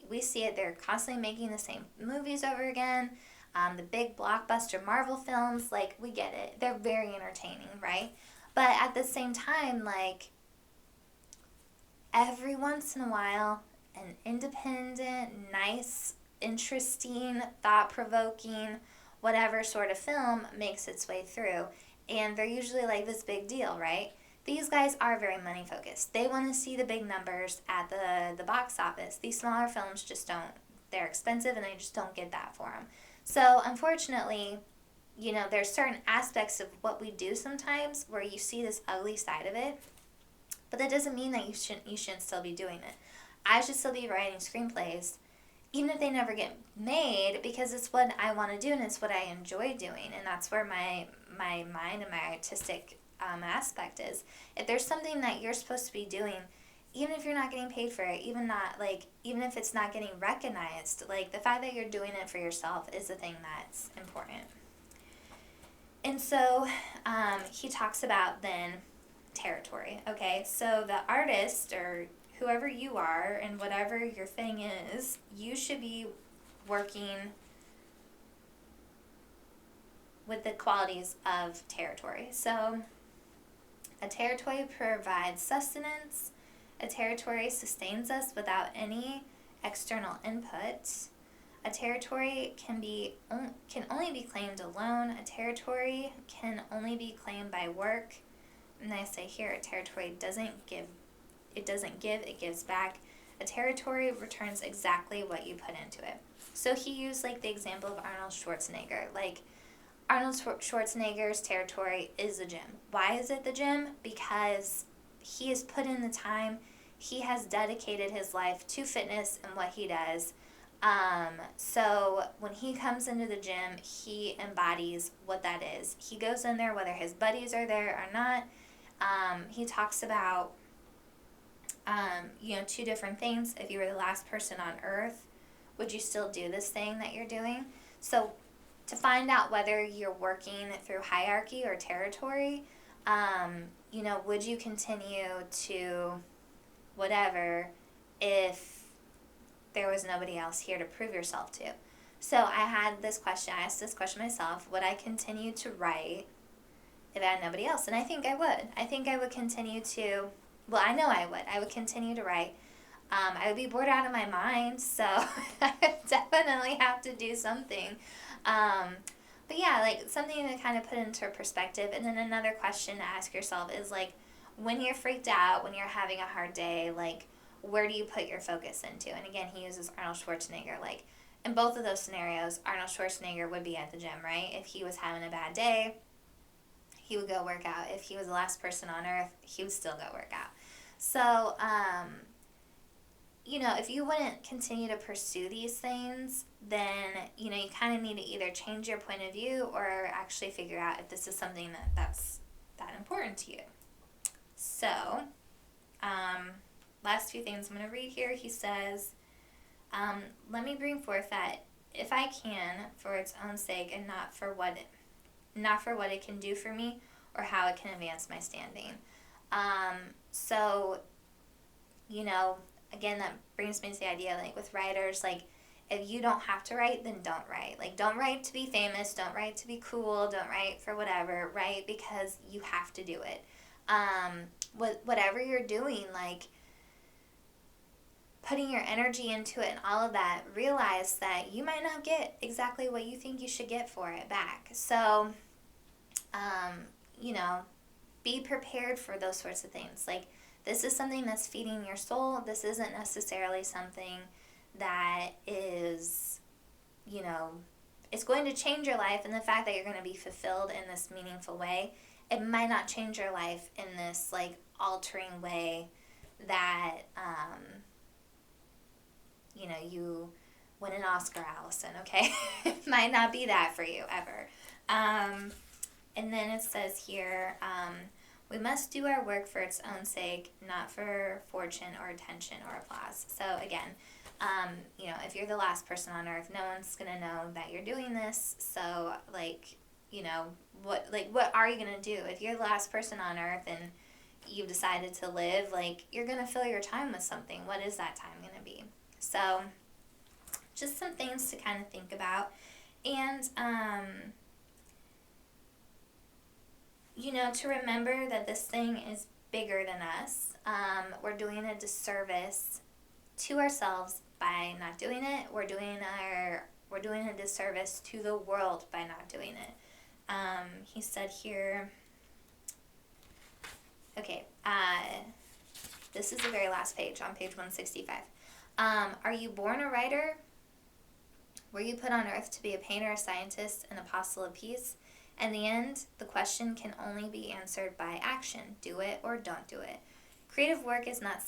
we see it. They're constantly making the same movies over again. The big blockbuster Marvel films, like, we get it. They're very entertaining, right? But at the same time, like, every once in a while, an independent, nice, interesting, thought-provoking, whatever sort of film makes its way through. And they're usually like this big deal, right? These guys are very money focused. They want to see the big numbers at the box office. These smaller films just don't. They're expensive, and they just don't get that for them. So unfortunately, there's certain aspects of what we do sometimes where you see this ugly side of it, but that doesn't mean that you shouldn't still be doing it. I should still be writing screenplays, even if they never get made, because it's what I want to do and it's what I enjoy doing, and that's where my mind and my artistic aspect is. If there's something that you're supposed to be doing, even if you're not getting paid for it, even if it's not getting recognized, like, the fact that you're doing it for yourself is the thing that's important. And so he talks about then territory. Okay, so the artist, or whoever you are and whatever your thing is, you should be working with the qualities of territory. So a territory provides sustenance. A territory sustains us without any external input. A territory can only be claimed alone. A territory can only be claimed by work. And I say here, a territory doesn't give, it gives back. A territory returns exactly what you put into it. So he used, like, the example of Arnold Schwarzenegger. Like, Arnold Schwarzenegger's territory is the gym. Why is it the gym? Because he has put in the time. He has dedicated his life to fitness and what he does. So when he comes into the gym, he embodies what that is. He goes in there whether his buddies are there or not. He talks about, two different things. If you were the last person on earth, would you still do this thing that you're doing? So to find out whether you're working through hierarchy or territory, would you continue to whatever if there was nobody else here to prove yourself to. So I asked this question myself, would I continue to write if I had nobody else? And I think I would. I think I would continue to, well, I know I would. I would continue to write. I would be bored out of my mind, so I would definitely have to do something. But yeah, like something to kind of put into perspective. And then another question to ask yourself is like, when you're freaked out, when you're having a hard day, like, where do you put your focus into? And again, he uses Arnold Schwarzenegger. Like, in both of those scenarios, Arnold Schwarzenegger would be at the gym, right? If he was having a bad day, he would go work out. If he was the last person on earth, he would still go work out. So, if you wouldn't continue to pursue these things, then, you kind of need to either change your point of view or actually figure out if this is something that's that important to you. So, last few things I'm going to read here. He says, let me bring forth that if I can, for its own sake, and not for what it can do for me or how it can advance my standing. So, again, that brings me to the idea, like, with writers, like, if you don't have to write, then don't write. Like, don't write to be famous, don't write to be cool, don't write for whatever, write because you have to do it. Whatever you're doing, like, putting your energy into it and all of that, realize that you might not get exactly what you think you should get for it back. So, be prepared for those sorts of things. Like, this is something that's feeding your soul. This isn't necessarily something that is, it's going to change your life, and the fact that you're going to be fulfilled in this meaningful way, it might not change your life in this, like, altering way that, you win an Oscar, Allison, okay? It might not be that for you, ever. And then it says here, we must do our work for its own sake, not for fortune or attention or applause. So again, if you're the last person on earth, no one's going to know that you're doing this. So, what are you going to do? If you're the last person on earth and you've decided to live, like, you're going to fill your time with something. What is that time going to be? So, just some things to kind of think about. And, to remember that this thing is bigger than us. We're doing a disservice to ourselves by not doing it. We're doing a disservice to the world by not doing it. He said here, okay, this is the very last page, on page 165. Are you born a writer? Were you put on earth to be a painter, a scientist, an apostle of peace? In the end, the question can only be answered by action. Do it or don't do it. Creative work is not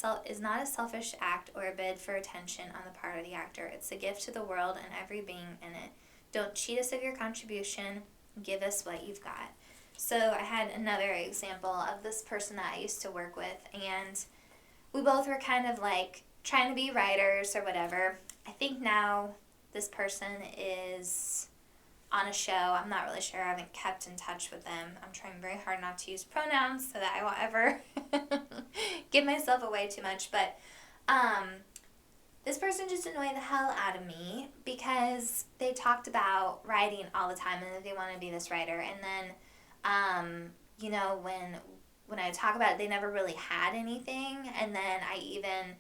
a selfish act or a bid for attention on the part of the actor. It's a gift to the world and every being in it. Don't cheat us of your contribution. Give us what you've got. So I had another example of this person that I used to work with, and we both were kind of like trying to be writers or whatever. I think now this person is on a show. I'm not really sure. I haven't kept in touch with them. I'm trying very hard not to use pronouns so that I won't ever give myself away too much. But this person just annoyed the hell out of me because they talked about writing all the time and that they want to be this writer. And then, when I talk about it, they never really had anything. And then I even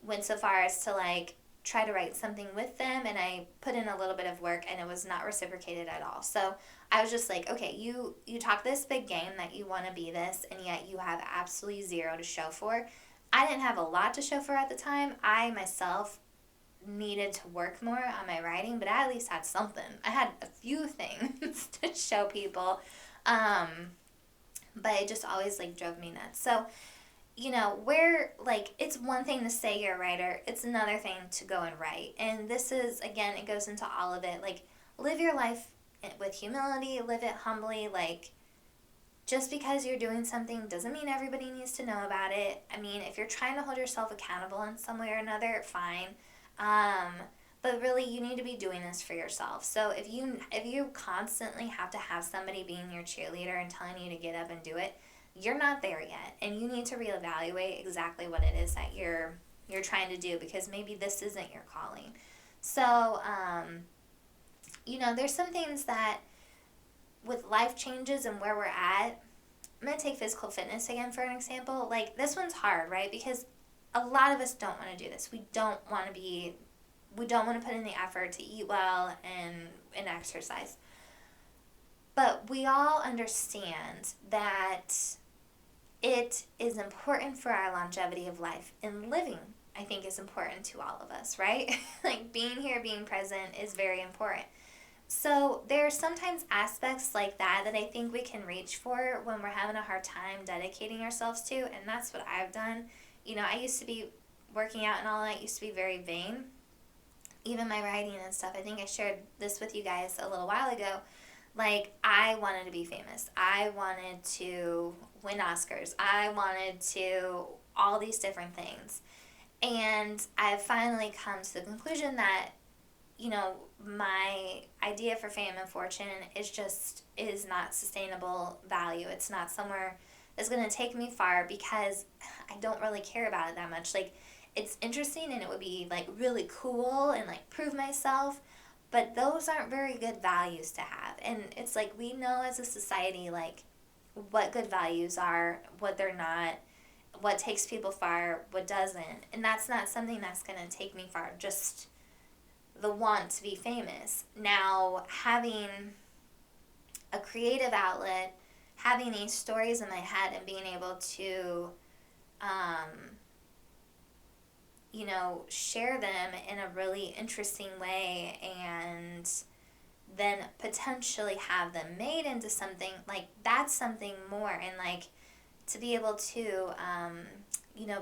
went so far as to, like, try to write something with them, and I put in a little bit of work, and it was not reciprocated at all. So I was just like, okay, you talk this big game that you want to be this, and yet you have absolutely zero to show for. I didn't have a lot to show for at the time. I myself needed to work more on my writing, but I at least had something. I had a few things to show people, but it just always, like, drove me nuts. So, it's one thing to say you're a writer, it's another thing to go and write. And this is, again, it goes into all of it. Like, live your life with humility, live it humbly. Like, just because you're doing something doesn't mean everybody needs to know about it. I mean, if you're trying to hold yourself accountable in some way or another, fine. But really, you need to be doing this for yourself. So if you constantly have to have somebody being your cheerleader and telling you to get up and do it, you're not there yet, and you need to reevaluate exactly what it is that you're you're trying to do, because maybe this isn't your calling. So, there's some things that with life changes and where we're at, I'm going to take physical fitness again for an example. Like, this one's hard, right? Because a lot of us don't want to do this. We don't want to put in the effort to eat well and exercise. But we all understand that it is important for our longevity of life, and living, I think, is important to all of us, right? Like, being here, being present is very important. So there are sometimes aspects like that I think we can reach for when we're having a hard time dedicating ourselves to, and that's what I've done. I used to be working out and all that, used to be very vain. Even my writing and stuff, I think I shared this with you guys a little while ago. Like, I wanted to be famous. I wanted to win Oscars. I wanted to all these different things. And I've finally come to the conclusion that, my idea for fame and fortune is not sustainable value. It's not somewhere that's going to take me far, because I don't really care about it that much. Like, it's interesting and it would be, like, really cool and, like, prove myself, but those aren't very good values to have. And it's like, we know as a society, like, what good values are, what they're not, what takes people far, what doesn't. And that's not something that's going to take me far, just the want to be famous. Now, having a creative outlet, having these stories in my head and being able to, share them in a really interesting way, and then potentially have them made into something, like, that's something more. And, like, to be able to,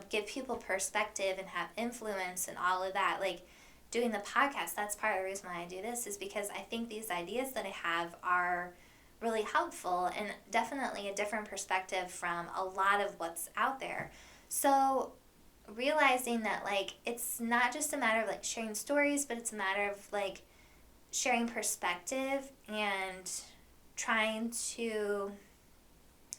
give people perspective and have influence and all of that, like, doing the podcast, that's part of the reason why I do this, is because I think these ideas that I have are really helpful and definitely a different perspective from a lot of what's out there. So realizing that, like, it's not just a matter of, like, sharing stories, but it's a matter of, like, sharing perspective and trying to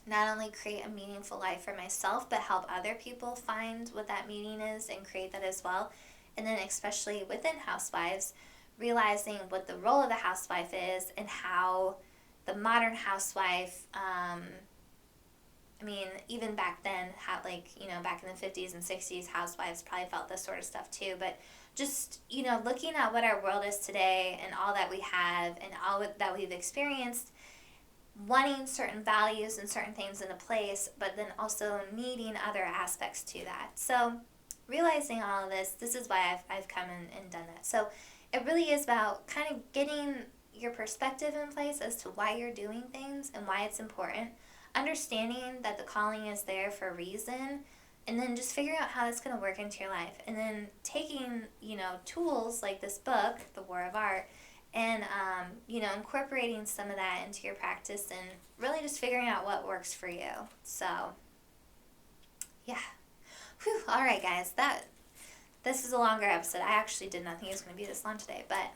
not only create a meaningful life for myself, but help other people find what that meaning is and create that as well. And then especially within housewives, realizing what the role of the housewife is and how the modern housewife, even back then, how, like, back in the 50s and 60s, housewives probably felt this sort of stuff too. But just, looking at what our world is today and all that we have and all that we've experienced, wanting certain values and certain things into place, but then also needing other aspects to that. So realizing all of this is why I've come and done that. So it really is about kind of getting your perspective in place as to why you're doing things and why it's important, understanding that the calling is there for a reason, and then just figuring out how it's going to work into your life. And then taking, tools like this book, The War of Art, and, incorporating some of that into your practice and really just figuring out what works for you. So, yeah. Whew, all right, guys, this is a longer episode. I actually did not think it was going to be this long today, but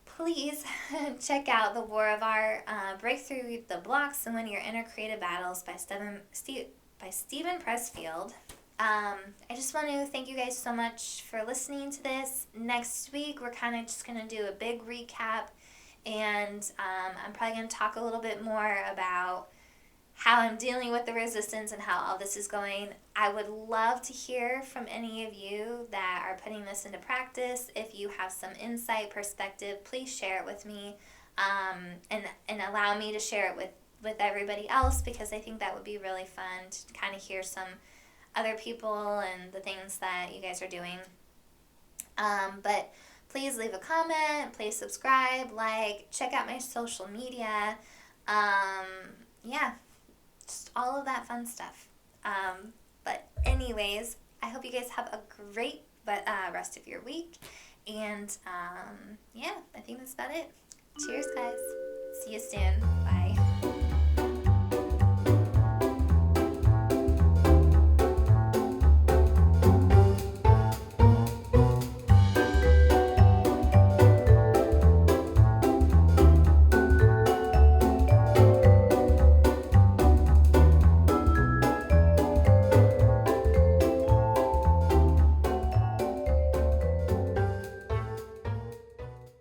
please check out The War of Art, Break Through the Blocks and Win Your Inner Creative Battles by Steven Pressfield. I just want to thank you guys so much for listening to this. Next week, we're kind of just going to do a big recap, and I'm probably going to talk a little bit more about how I'm dealing with the resistance and how all this is going. I would love to hear from any of you that are putting this into practice. If you have some insight, perspective, please share it with me, and allow me to share it with everybody else, because I think that would be really fun to kind of hear some other people and the things that you guys are doing. But please leave a comment, please subscribe, check out my social media. Just all of that fun stuff. But anyways, I hope you guys have a great rest of your week. And I think that's about it. Cheers, guys. See you soon.